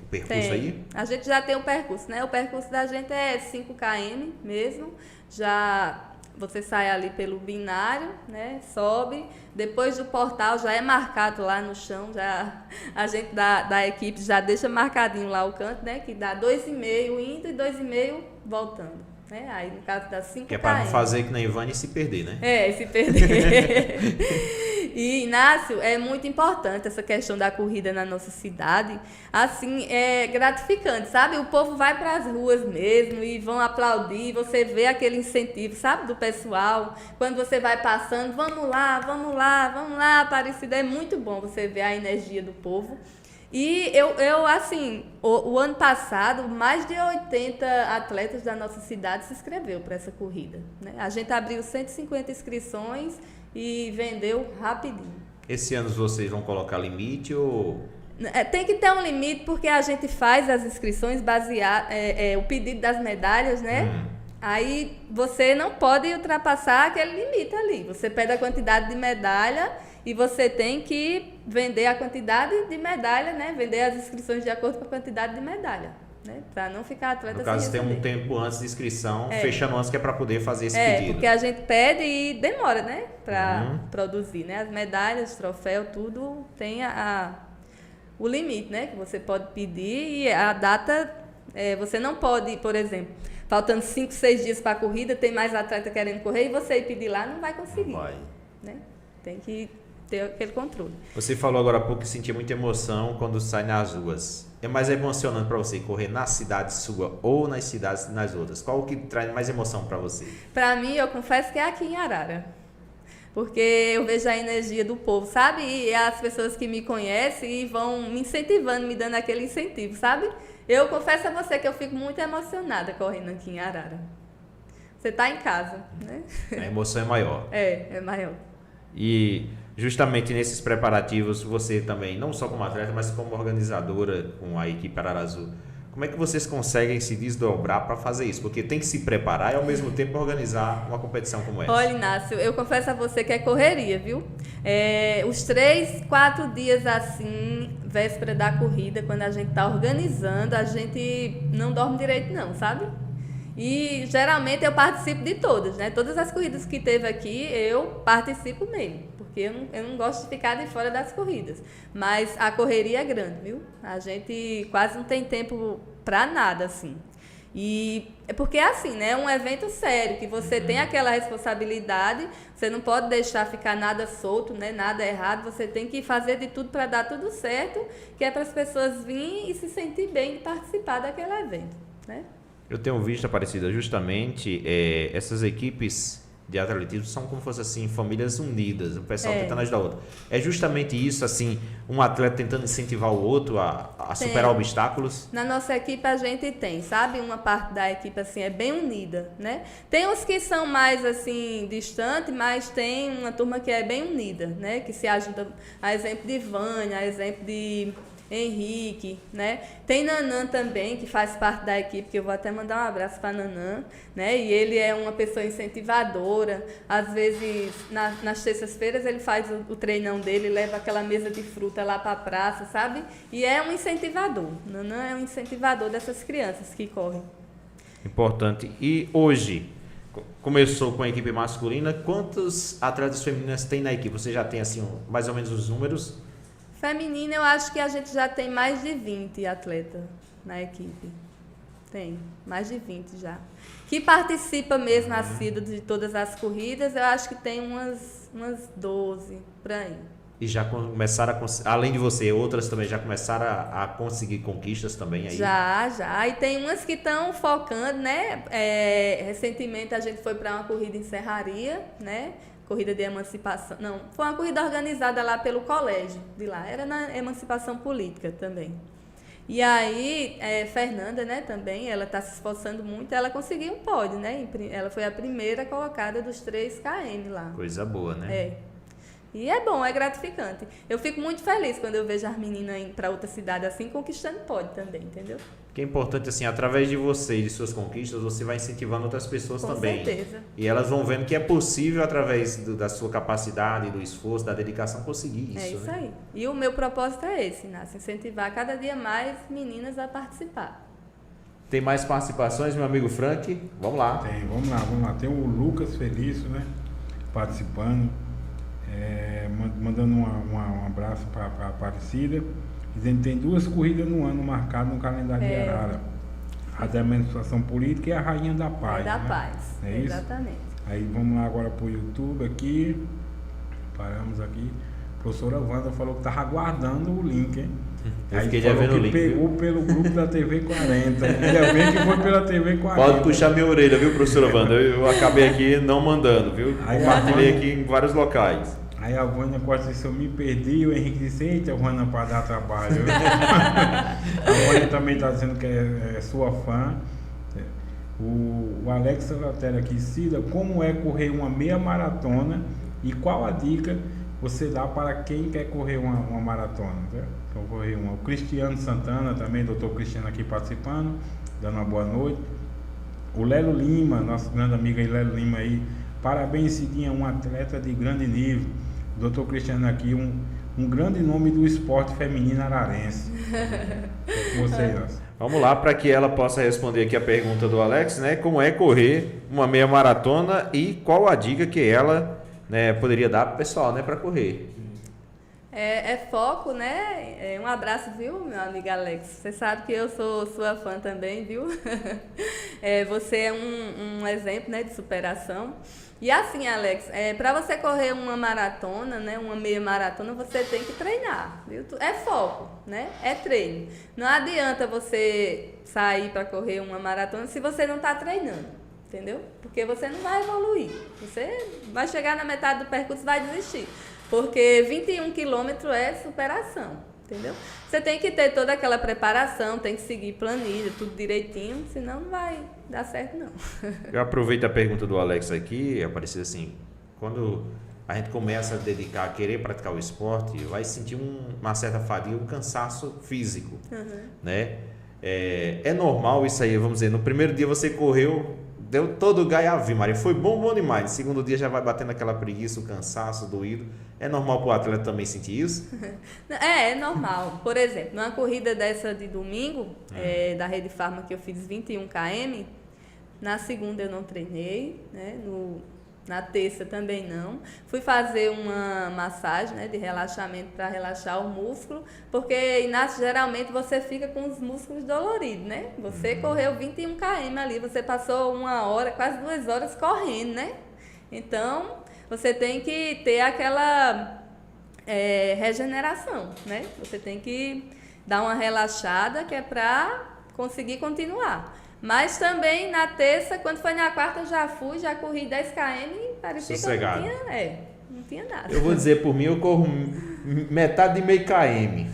o percurso aí? A gente já tem o percurso, né? O percurso da gente é 5 km mesmo, já você sai ali pelo binário, né? Sobe, depois do portal já é marcado lá no chão, já a gente da equipe já deixa marcadinho lá o canto, né? Que dá 2,5 indo e 2,5 voltando, né? Aí no caso dá 5 km. Que é para não fazer que na Ivane se perder, né? Se perder. E, Inácio, é muito importante essa questão da corrida na nossa cidade. Assim, é gratificante, sabe? O povo vai para as ruas mesmo e vão aplaudir. Você vê aquele incentivo, sabe? Do pessoal. Quando você vai passando, vamos lá, Aparecida. É muito bom você ver a energia do povo. E eu assim, o ano passado, mais de 80 atletas da nossa cidade se inscreveu para essa corrida, né? A gente abriu 150 inscrições e vendeu rapidinho. Esse ano vocês vão colocar limite ou... Tem que ter um limite, porque a gente faz as inscrições baseado, o pedido das medalhas, né? Aí você não pode ultrapassar aquele limite ali. Você pede a quantidade de medalha e você tem que vender a quantidade de medalha, né? Vender as inscrições de acordo com a quantidade de medalha, né? Para não ficar atleta sem No caso, tem receber. um tempo antes de inscrição, fechando antes, que é para poder fazer esse pedido. Porque a gente pede e demora, né? Para produzir, né? As medalhas, troféu, tudo tem o limite, né? Que você pode pedir e a data, você não pode, por exemplo, faltando 5, 6 dias para a corrida, tem mais atleta querendo correr e você ir pedir lá, não vai conseguir. Não vai. Né? Tem que ter aquele controle. Você falou agora há pouco que sentia muita emoção quando sai nas ruas. É mais emocionante para você correr na cidade sua ou nas cidades nas outras? Qual que traz mais emoção para você? Para mim, eu confesso que é aqui em Arara. Porque eu vejo a energia do povo, sabe? E as pessoas que me conhecem e vão me incentivando, me dando aquele incentivo, sabe? Eu confesso a você que eu fico muito emocionada correndo aqui em Arara. Você está em casa, né? A emoção é maior. É maior. E justamente nesses preparativos, você também, não só como atleta, mas como organizadora com a equipe Arara Azul, como é que vocês conseguem se desdobrar para fazer isso? Porque tem que se preparar e ao mesmo tempo organizar uma competição como essa. Olha, Inácio, eu confesso a você que é correria, viu? Os 3, 4 dias assim, véspera da corrida, quando a gente está organizando, a gente não dorme direito não, sabe? E geralmente eu participo de todas, né? Todas as corridas que teve aqui, eu participo mesmo, porque eu não gosto de ficar de fora das corridas. Mas a correria é grande, viu? A gente quase não tem tempo para nada, assim. E é porque é assim, né? É um evento sério, que você tem aquela responsabilidade, você não pode deixar ficar nada solto, né? Nada errado, você tem que fazer de tudo para dar tudo certo, que é para as pessoas virem e se sentir bem de participar daquele evento, né? Eu tenho visto, Aparecida, justamente essas equipes de atletismo são como se fossem assim, famílias unidas, o pessoal tentando ajudar o outro. É justamente isso, assim, um atleta tentando incentivar o outro a superar obstáculos? Na nossa equipe a gente tem, sabe? Uma parte da equipe assim é bem unida, né? Tem uns que são mais assim distantes, mas tem uma turma que é bem unida, né? Que se ajuda, a exemplo de Vânia, a exemplo de Henrique, né? Tem Nanã também, que faz parte da equipe, que eu vou até mandar um abraço para Nanã, né? E ele é uma pessoa incentivadora. Às vezes, nas terças-feiras, ele faz o treinão dele, leva aquela mesa de fruta lá para a praça, sabe? E é um incentivador. Nanã é um incentivador dessas crianças que correm. Importante. E hoje, começou com a equipe masculina, quantos atletas femininas tem na equipe? Você já tem, assim, mais ou menos os números? Feminina, eu acho que a gente já tem mais de 20 atletas na equipe. Tem, mais de 20 já. Que participa mesmo assíduo de todas as corridas, eu acho que tem umas 12 por aí. E já começaram além de você, outras também já começaram a conseguir conquistas também aí? Já. E tem umas que estão focando, né? Recentemente a gente foi para uma corrida em Serraria, né? Corrida de emancipação. Não, foi uma corrida organizada lá pelo colégio de lá. Era na emancipação política também. E aí, Fernanda, né, também, ela está se esforçando muito. Ela conseguiu um pódio, né? Ela foi a primeira colocada dos 3 km lá. Coisa boa, né? É. E é bom, é gratificante. Eu fico muito feliz quando eu vejo as meninas indo para outra cidade assim, conquistando pódio também, entendeu? Que é importante, assim, através de você e de suas conquistas, você vai incentivando outras pessoas também. Com certeza. E elas vão vendo que é possível, através da sua capacidade, do esforço, da dedicação, conseguir isso. É isso, né? aí. E o meu propósito é esse, Inácio, incentivar cada dia mais meninas a participar. Tem mais participações, meu amigo Frank? Vamos lá. Tem, vamos lá. Tem o Lucas Felício, né? Participando. Mandando um abraço para a Aparecida, dizendo que tem 2 corridas no ano marcadas no calendário de Arara. A da emancipação política e a Rainha da Paz. Da né? Paz, É isso? exatamente. Aí vamos lá agora para o YouTube aqui. Paramos aqui. A professora Wanda falou que estava aguardando o link, hein? Eu fiquei falou devendo que o link, pegou pelo grupo da TV 40. Ainda bem que foi pela TV 40. Pode puxar minha orelha, viu, professora Wanda? Eu acabei aqui não mandando, viu? Compartilhei aqui em vários locais. Aí a Vânia Costa disse, eu me perdi, o Henrique disse, eita, Vânia, para dar trabalho. A Vânia também está dizendo que é sua fã. O Alex Salatera aqui, Cida, como é correr uma meia maratona e qual a dica você dá para quem quer correr uma maratona? Né? Então, correr uma. O Cristiano Santana também, doutor Cristiano aqui participando, dando uma boa noite. O Lelo Lima, nosso grande amigo aí, Lelo Lima aí, parabéns, Cidinha, um atleta de grande nível. Doutor Cristiano aqui, um grande nome do esporte feminino ararense. Com vocês, Vamos lá para que ela possa responder aqui a pergunta do Alex, né? Como é correr uma meia maratona e qual a dica que ela, né, poderia dar para o pessoal, né, para correr? É foco, né? Um abraço, viu, meu amigo Alex? Você sabe que eu sou sua fã também, viu? Você é um exemplo, né, de superação. E assim, Alex, para você correr uma maratona, né, uma meia maratona, você tem que treinar, viu? É foco, né? É treino. Não adianta você sair para correr uma maratona se você não está treinando, entendeu? Porque você não vai evoluir. Você vai chegar na metade do percurso e vai desistir. Porque 21 quilômetros é superação, entendeu? Você tem que ter toda aquela preparação, tem que seguir planilha, tudo direitinho, senão não vai dar certo, não. Eu aproveito a pergunta do Alex aqui, Aparecida, assim, quando a gente começa a dedicar, a querer praticar o esporte, vai sentir uma certa fadiga, um cansaço físico, né? É normal isso aí, vamos dizer, no primeiro dia você correu, deu todo o gaiavi, Maria, foi bom demais. No segundo dia já vai batendo aquela preguiça, o cansaço, doído. É normal para o atleta também sentir isso? É normal. Por exemplo, numa corrida dessa de domingo, da Rede Farma, que eu fiz 21 km, na segunda eu não treinei, né? Na terça também não. Fui fazer uma massagem, né, de relaxamento para relaxar o músculo, porque, Inácio, geralmente você fica com os músculos doloridos, né? Você correu 21 km ali, você passou 1 hora, quase 2 horas correndo, né? Então, você tem que ter aquela regeneração, né? Você tem que dar uma relaxada, que é para conseguir continuar. Mas também na terça, quando foi na quarta, eu já corri 10 km parecia sossegado. que não tinha nada. Eu vou dizer por mim, eu corro metade de meio km.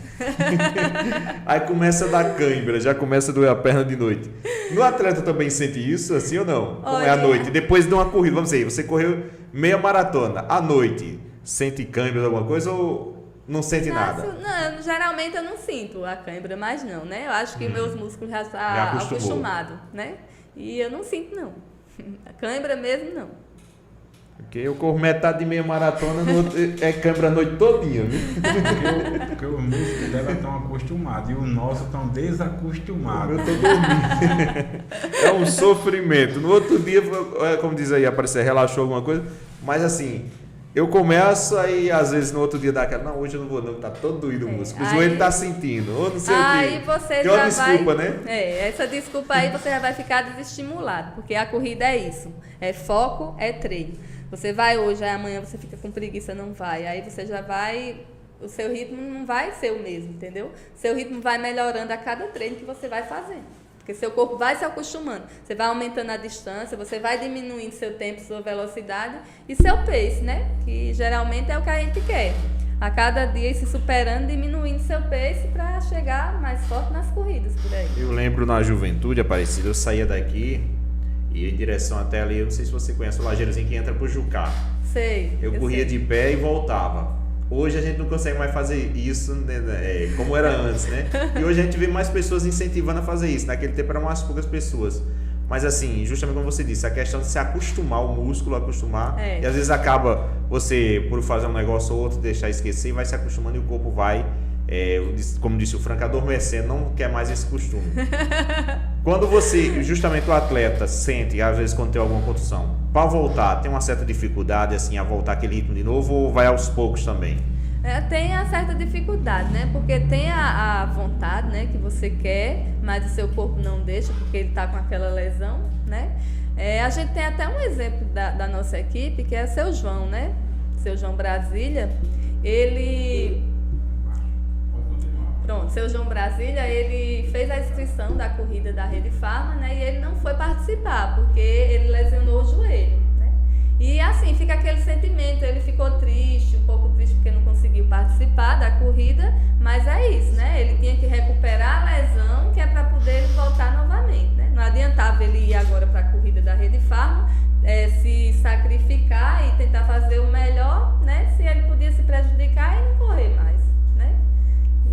Aí começa a dar cãibra, já começa a doer a perna de noite. No atleta também sente isso, assim ou não? Como é à noite? Depois de uma corrida, vamos dizer, você correu meia maratona, à noite, sente cãibra alguma coisa ou não sente nada? Não, geralmente eu não sinto a cãibra, mas não, né? Eu acho que meus músculos já estão acostumados, né? E eu não sinto, não. A cãibra mesmo, não. Porque eu corro metade de meia maratona, no outro, é cãibra a noite todinha, viu? Porque os músculos dela estão acostumados e os nossos estão desacostumados. Eu tô dormindo. É um sofrimento. No outro dia, como diz aí, aparecer, relaxou alguma coisa, mas assim, eu começo aí, às vezes no outro dia dá aquela, não, hoje eu não vou não, tá todo doído o músculo, o joelho tá sentindo, ou não sei o quê. Aí você tem uma desculpa, né? Essa desculpa aí você já vai ficar desestimulado, porque a corrida é isso, é foco, é treino. Você vai hoje, aí amanhã você fica com preguiça, não vai, aí você já vai, o seu ritmo não vai ser o mesmo, entendeu? Seu ritmo vai melhorando a cada treino que você vai fazendo. Porque seu corpo vai se acostumando, você vai aumentando a distância, você vai diminuindo seu tempo, sua velocidade e seu pace, né? Que geralmente é o que a gente quer. A cada dia ir se superando, diminuindo seu pace para chegar mais forte nas corridas por aí. Eu lembro na juventude, Aparecida, eu saía daqui e ia em direção até ali, eu não sei se você conhece o lajeirozinho que entra pro Jucá. Sei. Eu corria de pé e voltava. Hoje a gente não consegue mais fazer isso, né, como era antes, né? E hoje a gente vê mais pessoas incentivando a fazer isso. Naquele tempo eram umas poucas pessoas. Mas assim, justamente como você disse, a questão de se acostumar, o músculo acostumar. E às vezes acaba você, por fazer um negócio ou outro, deixar esquecer, vai se acostumando e o corpo vai, como disse o Franco, adormecendo, não quer mais esse costume. Quando você, justamente o atleta, sente, às vezes quando tem alguma contusão, para voltar, tem uma certa dificuldade assim, a voltar aquele ritmo de novo ou vai aos poucos também? Tem a certa dificuldade, né? Porque tem a vontade, né? Que você quer, mas o seu corpo não deixa, porque ele está com aquela lesão, né? A gente tem até um exemplo da nossa equipe, que é o seu João, né? Seu João Brasília, seu João Brasília, ele fez a inscrição da corrida da Rede Farma, né? E ele não foi participar, porque ele lesionou o joelho, né? E assim, fica aquele sentimento, ele ficou triste, um pouco triste porque não conseguiu participar da corrida, mas é isso, né? Ele tinha que recuperar a lesão, que é para poder ele voltar novamente, né? Não adiantava ele ir agora para a corrida da Rede Farma, se sacrificar e tentar fazer o melhor, né? Se ele podia se prejudicar e não correr mais, né?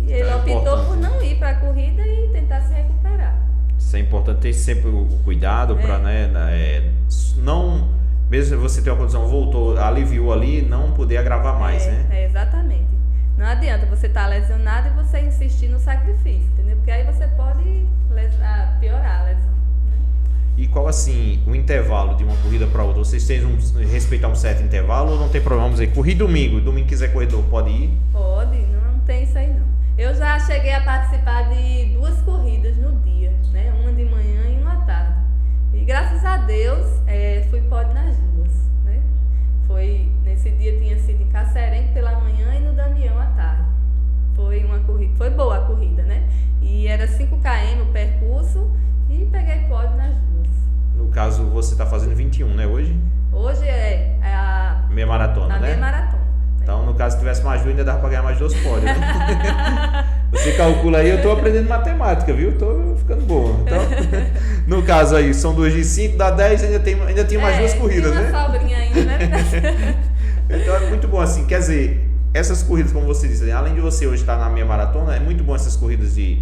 E ele optou por não ir para a corrida e tentar se recuperar. Isso é importante, ter sempre o cuidado para, não, mesmo se você tem uma condição, voltou, aliviou ali, não poder agravar mais, né? Exatamente. Não adianta você estar lesionado e você insistir no sacrifício, entendeu? Porque aí você pode piorar a lesão. E qual, assim, o intervalo de uma corrida para outra? Vocês têm respeitar um certo intervalo ou não tem problema? Vamos dizer, corri domingo quiser corredor, pode ir? Pode, não tem isso aí não. Eu já cheguei a participar de 2 corridas no dia, né? Uma de manhã e uma à tarde. E graças a Deus, fui pódio nas 2, né? Nesse dia tinha sido em Cacerenque pela manhã e no Damião à tarde. Foi boa a corrida, né? E era 5 km o percurso e peguei pódio nas 2. No caso, você está fazendo 21, né, hoje? Hoje é a meia maratona, né? Meia maratona. Então, no caso, se tivesse mais 2, ainda dava para ganhar mais 2 pódios, né? Você calcula aí, eu estou aprendendo matemática, viu? Estou ficando bom. Então, no caso aí, são 2 de 5, dá 10, ainda tinha mais 2 corridas, tem uma né? sobrinha ainda, né? Então, é muito bom assim, quer dizer, essas corridas, como você disse, além de você hoje estar na meia maratona, é muito bom essas corridas de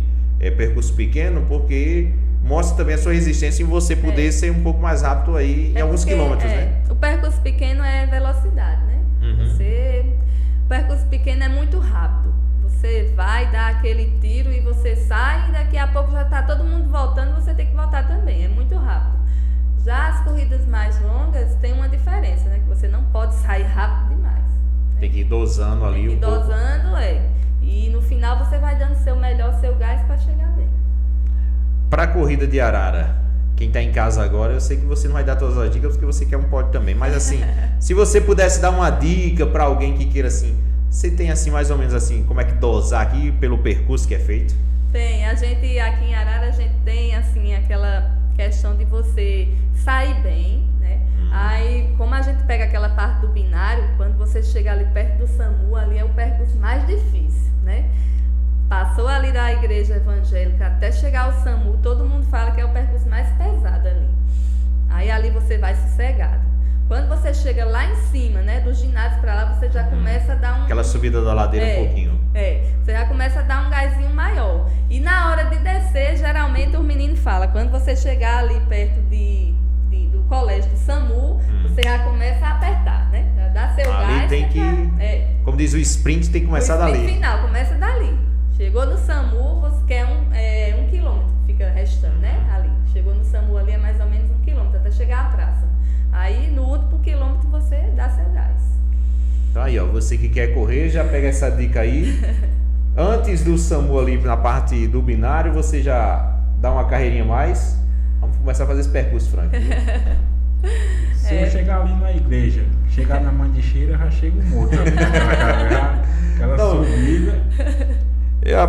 percurso pequeno, porque mostra também a sua resistência em você poder ser um pouco mais rápido aí em alguns quilômetros, né? O percurso pequeno é velocidade, né? O percurso pequeno é muito rápido. Você vai dar aquele tiro e você sai e daqui a pouco já está todo mundo voltando, você tem que voltar também. É muito rápido. Já as corridas mais longas tem uma diferença, né? Que você não pode sair rápido demais. Né? Tem que ir dosando ali. Tem que ir dosando, E no final você vai dando seu melhor, seu gás para chegar bem. Para a corrida de Arara, quem está em casa agora, eu sei que você não vai dar todas as dicas porque você quer um pódio também, mas assim, se você pudesse dar uma dica para alguém que queira assim, você tem assim mais ou menos assim, como é que dosar aqui pelo percurso que é feito? Tem, a gente aqui em Arara, a gente tem assim aquela questão de você sair bem, né? Aí, como a gente pega aquela parte do binário, quando você chega ali perto do SAMU, ali é o percurso mais difícil, né? Passou ali da igreja evangélica até chegar ao SAMU, todo mundo fala que é o percurso mais pesado ali. Aí ali você vai sossegado. Quando você chega lá em cima, né, do ginásio para lá, você já começa a dar um... Aquela subida da ladeira um pouquinho. Você já começa a dar um gásinho maior. E na hora de descer, geralmente o menino fala, quando você chegar ali perto do colégio do SAMU, você já começa a apertar, né? Já dá seu ali gás. Tem que, como diz o sprint, tem que começar dali. No final, começa dali. Chegou no SAMU, você quer 1 quilômetro, fica restando, né? Ali. Chegou no SAMU ali é mais ou menos 1 quilômetro, até chegar à praça. Aí no último quilômetro você dá seu gás. Então aí, ó, você que quer correr, já pega essa dica aí. Antes do SAMU ali na parte do binário, você já dá uma carreirinha mais. Vamos começar a fazer esse percurso, Frank. Se eu chegar ali na igreja, chegar na Mandicheira, já chego morto. Aquela subida.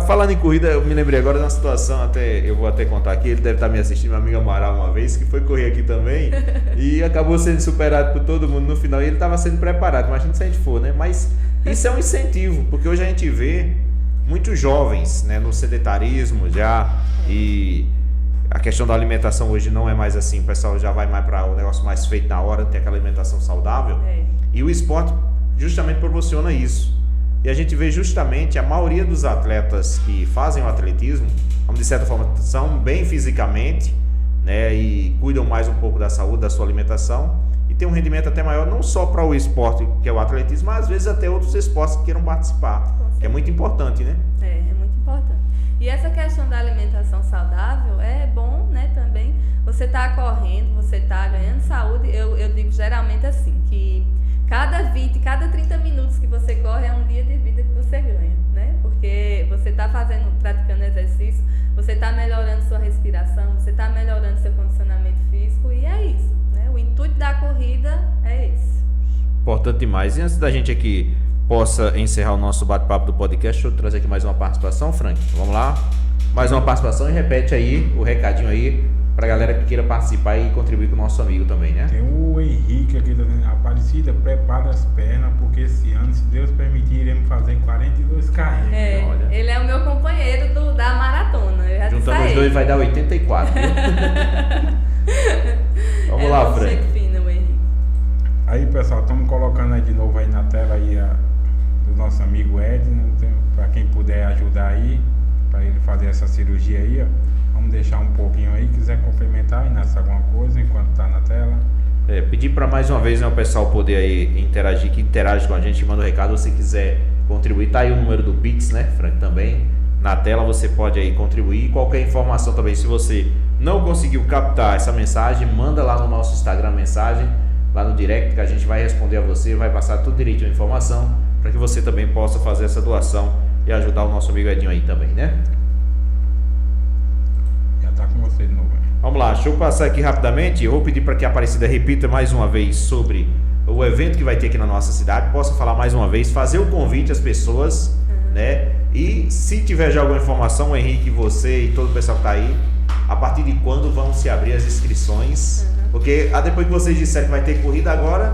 Falando em corrida, eu me lembrei agora de uma situação, eu vou até contar aqui, ele deve estar me assistindo, meu amigo Amaral uma vez, que foi correr aqui também e acabou sendo superado por todo mundo no final e ele estava sendo preparado, imagina se a gente for, né? Mas isso é um incentivo, porque hoje a gente vê muitos jovens, né, no sedentarismo já, e a questão da alimentação hoje não é mais assim, o pessoal já vai mais para o negócio mais feito na hora, tem aquela alimentação saudável, e o esporte justamente proporciona isso. E a gente vê justamente a maioria dos atletas que fazem o atletismo, como de certa forma, são bem fisicamente, né, e cuidam mais um pouco da saúde, da sua alimentação, e tem um rendimento até maior, não só para o esporte que é o atletismo, mas às vezes até outros esportes que queiram participar, que é muito importante, né? É muito importante. E essa questão da alimentação saudável é bom, né, também. Você está correndo, você está ganhando saúde, eu digo geralmente assim, que cada 30 minutos que você corre é um dia de vida que você ganha, né? Porque você está praticando exercício, você está melhorando sua respiração, você está melhorando seu condicionamento físico e é isso, né? O intuito da corrida é esse. Importante demais. E antes da gente aqui possa encerrar o nosso bate-papo do podcast, deixa eu trazer aqui mais uma participação, Frank. Vamos lá? Mais uma participação e repete aí o recadinho aí pra galera que queira participar e contribuir com o nosso amigo também, né? Tem o Henrique aqui da Aparecida, prepara as pernas, porque esse ano, se Deus permitir, iremos fazer 42 km. Olha. Ele é o meu companheiro da maratona. Eu já juntando os dois vai dar 84. Vamos lá, Frank. Fino, o Henrique. Aí, pessoal, estamos colocando aí de novo aí na tela aí do nosso amigo Ed, né? Para quem puder ajudar aí, para ele fazer essa cirurgia aí, ó. Vamos deixar um pouquinho aí, quiser complementar aí nessa alguma coisa enquanto está na tela. Pedir para mais uma vez, né, o pessoal poder aí interagir, que interage com a gente, manda um recado, se quiser contribuir, tá aí o número do Pix, né, Frank, também. Na tela você pode aí contribuir, qualquer informação também, se você não conseguiu captar essa mensagem, manda lá no nosso Instagram mensagem, lá no direct, que a gente vai responder a você, vai passar tudo direitinho a informação, para que você também possa fazer essa doação e ajudar o nosso amigo Edinho aí também, né? Tá com você de novo. Vamos lá, deixa eu passar aqui rapidamente. Eu vou pedir para que a Aparecida repita mais uma vez sobre o evento que vai ter aqui na nossa cidade. Possa falar mais uma vez, fazer o convite às pessoas, né? E se tiver já alguma informação, o Henrique, você e todo o pessoal que está aí, a partir de quando vão se abrir as inscrições? Porque depois que vocês disserem que vai ter corrida agora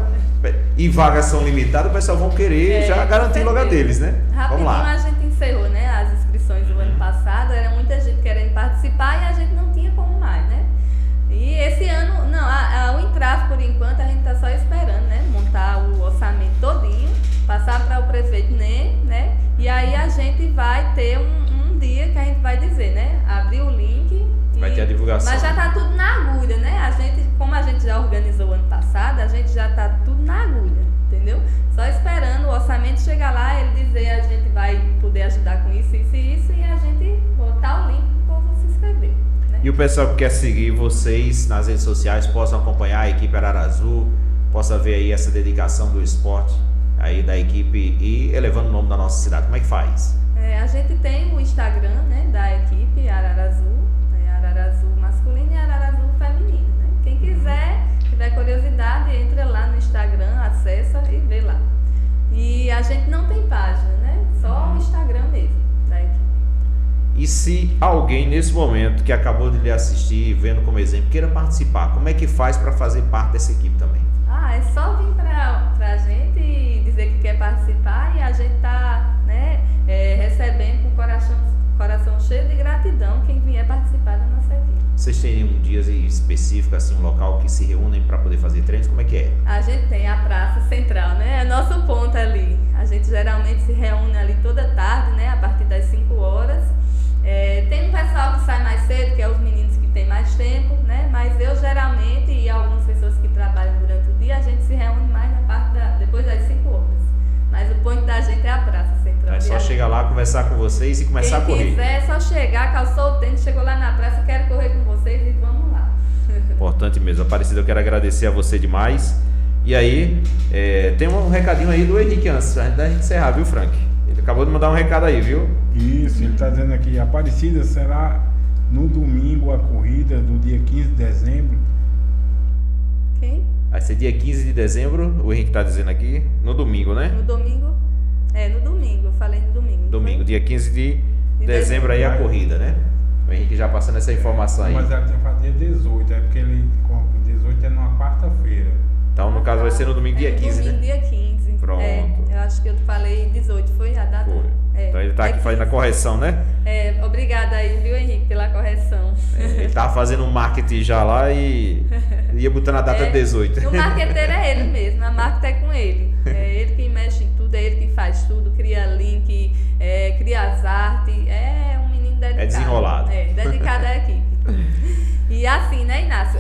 e vagas são limitadas, o pessoal vão querer já garantir logo a deles, né? Rapidinho, vamos lá. A gente encerrou, né, as inscrições do ano passado, era muita gente querendo participar e a gente não tinha como mais, né? E esse ano, não, o entrave por enquanto a gente está só esperando, né, montar o orçamento todinho, passar para o prefeito né, e aí a gente vai ter um dia que a gente vai dizer, né, abrir o link. Vai ter a divulgação. Mas já está tudo na agulha, né? Como a gente já organizou o ano passado, a gente já está tudo na agulha, entendeu? Só esperando o orçamento chegar lá, ele dizer a gente vai poder ajudar com isso, isso e isso, e a gente botar o link para o povo se inscrever, né? E o pessoal que quer seguir vocês nas redes sociais, possam acompanhar a equipe Arara Azul, possa ver aí essa dedicação do esporte aí da equipe e elevando o nome da nossa cidade. Como é que faz? A gente tem o Instagram, né, da equipe Arara Azul, Arara Azul masculino e Arara Azul feminino, né? Quem quiser, tiver curiosidade, entra lá no Instagram, acessa e vê lá. E a gente não tem página, né? Só o Instagram mesmo da equipe. E se alguém nesse momento que acabou de lhe assistir, vendo como exemplo, queira participar, como é que faz para fazer parte dessa equipe também? é só vir pra gente e dizer que quer participar e a gente tá, né, recebendo com o coração cheio de gratidão quem vier participar da nossa equipe. Vocês têm um dia específico, assim, um local que se reúnem para poder fazer treinos? Como é que é? A gente tem a Praça Central, né? É nosso ponto ali. A gente geralmente se reúne ali toda tarde, né? A partir das 5 horas. Tem um pessoal que sai mais cedo, que é os meninos que têm mais tempo, né? Mas eu geralmente, e algumas pessoas que trabalham durante o dia, a gente se reúne mais na parte depois das 5 horas. Mas o ponto da gente é a Praça Central. É só chegar lá, conversar com vocês e começar a correr. Quem quiser, é só chegar, calçou o tênis, chegou lá na praça, quero correr com vocês e vamos lá. Importante mesmo. Aparecido, eu quero agradecer a você demais. E aí, tem um recadinho aí do Henrique antes da gente encerrar, viu, Frank? Ele acabou de mandar um recado aí, viu? Isso, ele está dizendo aqui, Aparecida, será no domingo a corrida do dia 15 de dezembro? Quem? Vai ser dia 15 de dezembro, o Henrique está dizendo aqui, no domingo, né? No domingo? No domingo, eu falei no domingo. Domingo, dia 15 de dezembro aí a corrida, né? O Henrique já passando essa informação aí. Mas ela tem que fazer dia 18, porque ele 18 é numa quarta-feira. Então, no caso, vai ser no domingo dia 15, domingo, né? dia 15. Pronto. Eu acho que eu falei 18, foi a data? Foi. Então ele está aqui fazendo a correção, né? Obrigada aí, viu, Henrique, pela correção. Ele estava fazendo um marketing já lá e ia botando a data de 18. O marqueteiro é ele mesmo, a marca é com ele. É ele que mexe em tudo, é ele que faz tudo, cria link, cria as artes. É um menino dedicado. É desenrolado. Dedicado à equipe. E assim, né, Inácio?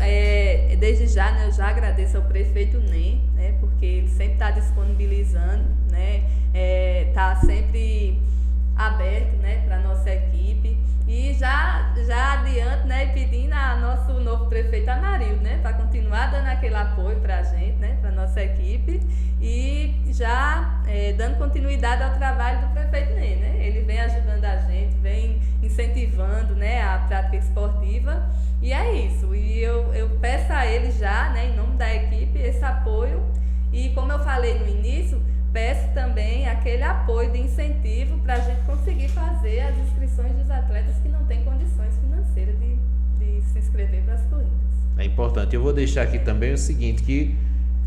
Desde já, né, eu já agradeço ao prefeito NEM, né, porque ele sempre está disponibilizando, né, está sempre aberto, né, para a nossa equipe. E já adianto, né, pedindo a nosso novo prefeito Amarildo, né, para continuar dando aquele apoio para a gente, né, para a nossa equipe. E já dando continuidade ao trabalho do prefeito NEM, né? Ele vem ajudando a gente, vem incentivando, né, a prática esportiva. E é isso. E eu peço a ele já, né, em nome da equipe, esse apoio. E como eu falei no início, peço também aquele apoio de incentivo para a gente conseguir fazer as inscrições dos atletas que não têm condições financeiras de se inscrever para as corridas. É importante. Eu vou deixar aqui também o seguinte, que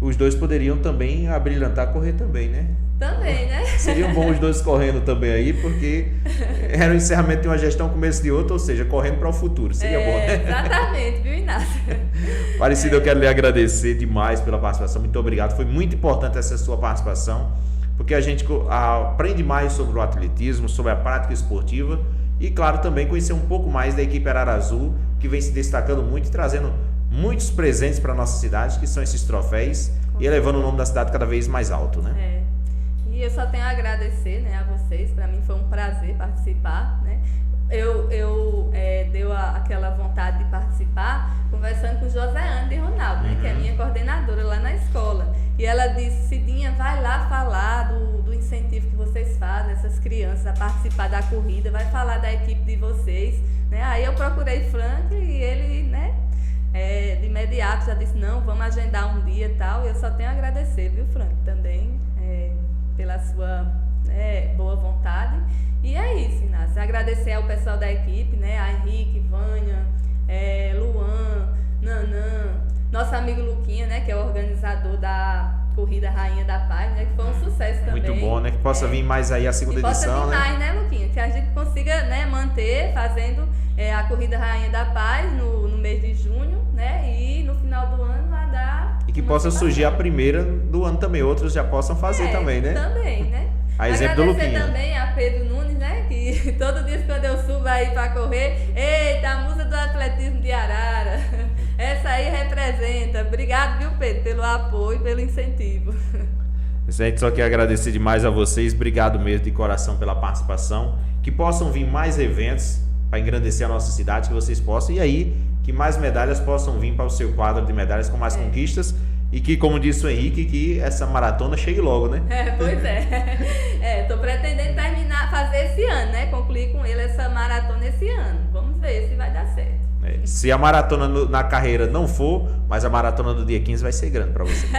os dois poderiam também abrilhantar, correr também, né? Também, né? Seriam bons os dois correndo também aí, porque era o encerramento de uma gestão, começo de outra, ou seja, correndo para o futuro. Seria bom, né? Exatamente, viu, Inácio? Aparecido, eu quero lhe agradecer demais pela participação. Muito obrigado. Foi muito importante essa sua participação, porque a gente aprende mais sobre o atletismo, sobre a prática esportiva e, claro, também conhecer um pouco mais da equipe Arara Azul, que vem se destacando muito e trazendo muitos presentes para a nossa cidade, que são esses troféus, e elevando o nome da cidade cada vez mais alto, né? E eu só tenho a agradecer, né, a vocês. Para mim foi um prazer participar, né? Deu aquela vontade de participar conversando com Joséane de Ronaldo, né, que é minha coordenadora lá na escola. E ela disse: Cidinha, vai lá falar do incentivo que vocês fazem, essas crianças, a participar da corrida, vai falar da equipe de vocês, né? Aí eu procurei Frank e ele, né, de imediato já disse: não, vamos agendar um dia e tal. E eu só tenho a agradecer, viu, Frank, também pela sua boa vontade. E é isso, Inácio. Agradecer ao pessoal da equipe, né? A Henrique, Vânia, Luan, Nanã, nosso amigo Luquinha, né? Que é o organizador da Corrida Rainha da Paz, né? Que foi um sucesso também. Muito bom, né? Que possa vir mais aí a segunda edição, né? Possa vir mais, né, Luquinha? Que a gente consiga, né, manter fazendo a Corrida Rainha da Paz no mês de junho, né? E no final do ano vai dar... E que possa surgir a primeira do ano também. Outros já possam fazer também, né? Também, né? A exemplo do Luquinha. Agradecer também a Pedro Nunes, né? Que todo dia quando eu subo aí para correr, eita, a musa do atletismo de Arara. Essa aí representa. Obrigado, viu, Pedro, pelo apoio, pelo incentivo. A gente só quer agradecer demais a vocês. Obrigado mesmo de coração pela participação. Que possam vir mais eventos para engrandecer a nossa cidade, que vocês possam. E aí, que mais medalhas possam vir para o seu quadro de medalhas com mais conquistas. E que, como disse o Henrique, que essa maratona chegue logo, né? Pois é. Tô pretendendo fazer esse ano, né? Concluir com ele essa maratona esse ano. Vamos ver se vai dar certo. Se a maratona na carreira não for, mas a maratona do dia 15 vai ser grande para vocês.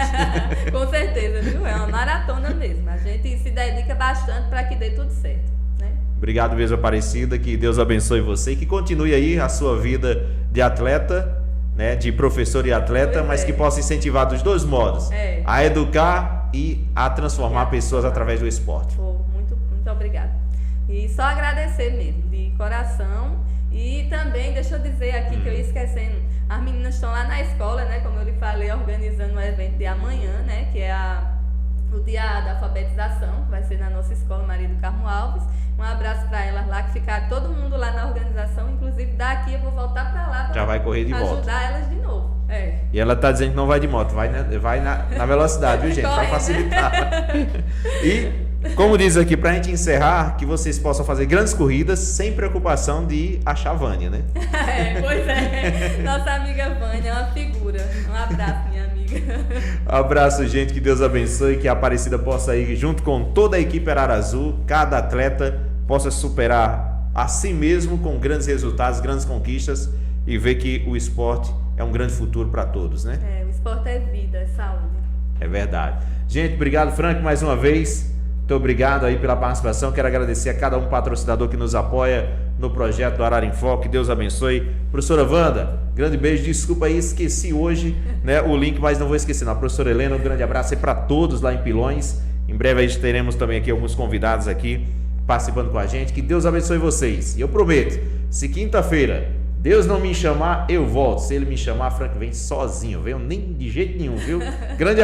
Com certeza, viu? É uma maratona mesmo. A gente se dedica bastante para que dê tudo certo, né? Obrigado mesmo, Aparecida. Que Deus abençoe você e que continue aí a sua vida de atleta né, de professor e atleta, Pois mas é. que possa incentivar dos dois modos, É. a educar e a transformar E a pessoas transformar. através do esporte. Pô, muito, muito obrigada. E só agradecer mesmo, de coração. E também, deixa eu dizer aqui que eu ia esquecendo, as meninas estão lá na escola, né? Como eu lhe falei, organizando um evento de amanhã, né? Que é o dia da alfabetização, que vai ser na nossa escola Maria do Carmo Alves. Um abraço para elas lá, que ficaram todo mundo lá na organização. Inclusive, daqui eu vou voltar para lá Já vai correr de para volta. ajudar elas de novo. É. E ela tá dizendo que não vai de moto, vai na velocidade, viu, gente? Para Correndo. facilitar. E, como diz aqui, pra gente encerrar, que vocês possam fazer grandes corridas sem preocupação de achar a Vânia, né? Pois é. Nossa amiga Vânia é uma figura. Um abraço, minha amiga. Abraço, gente, que Deus abençoe, que a Aparecida possa ir junto com toda a equipe Arara Azul, cada atleta possa superar a si mesmo com grandes resultados, grandes conquistas e ver que o esporte é um grande futuro para todos, né? O esporte é vida, é saúde. É verdade. Gente, obrigado, Frank, mais uma vez. Muito obrigado aí pela participação. Quero agradecer a cada um patrocinador que nos apoia no projeto do Arara em Foco. Que Deus abençoe. Professora Wanda, grande beijo. Desculpa aí, esqueci hoje, né, o link, mas não vou esquecer. Não. Professora Helena, um grande abraço aí para todos lá em Pilões. Em breve a gente teremos também aqui alguns convidados aqui participando com a gente. Que Deus abençoe vocês. E eu prometo, se quinta-feira Deus não me chamar, eu volto. Se ele me chamar, Frank vem sozinho. Venho nem de jeito nenhum, viu? Grande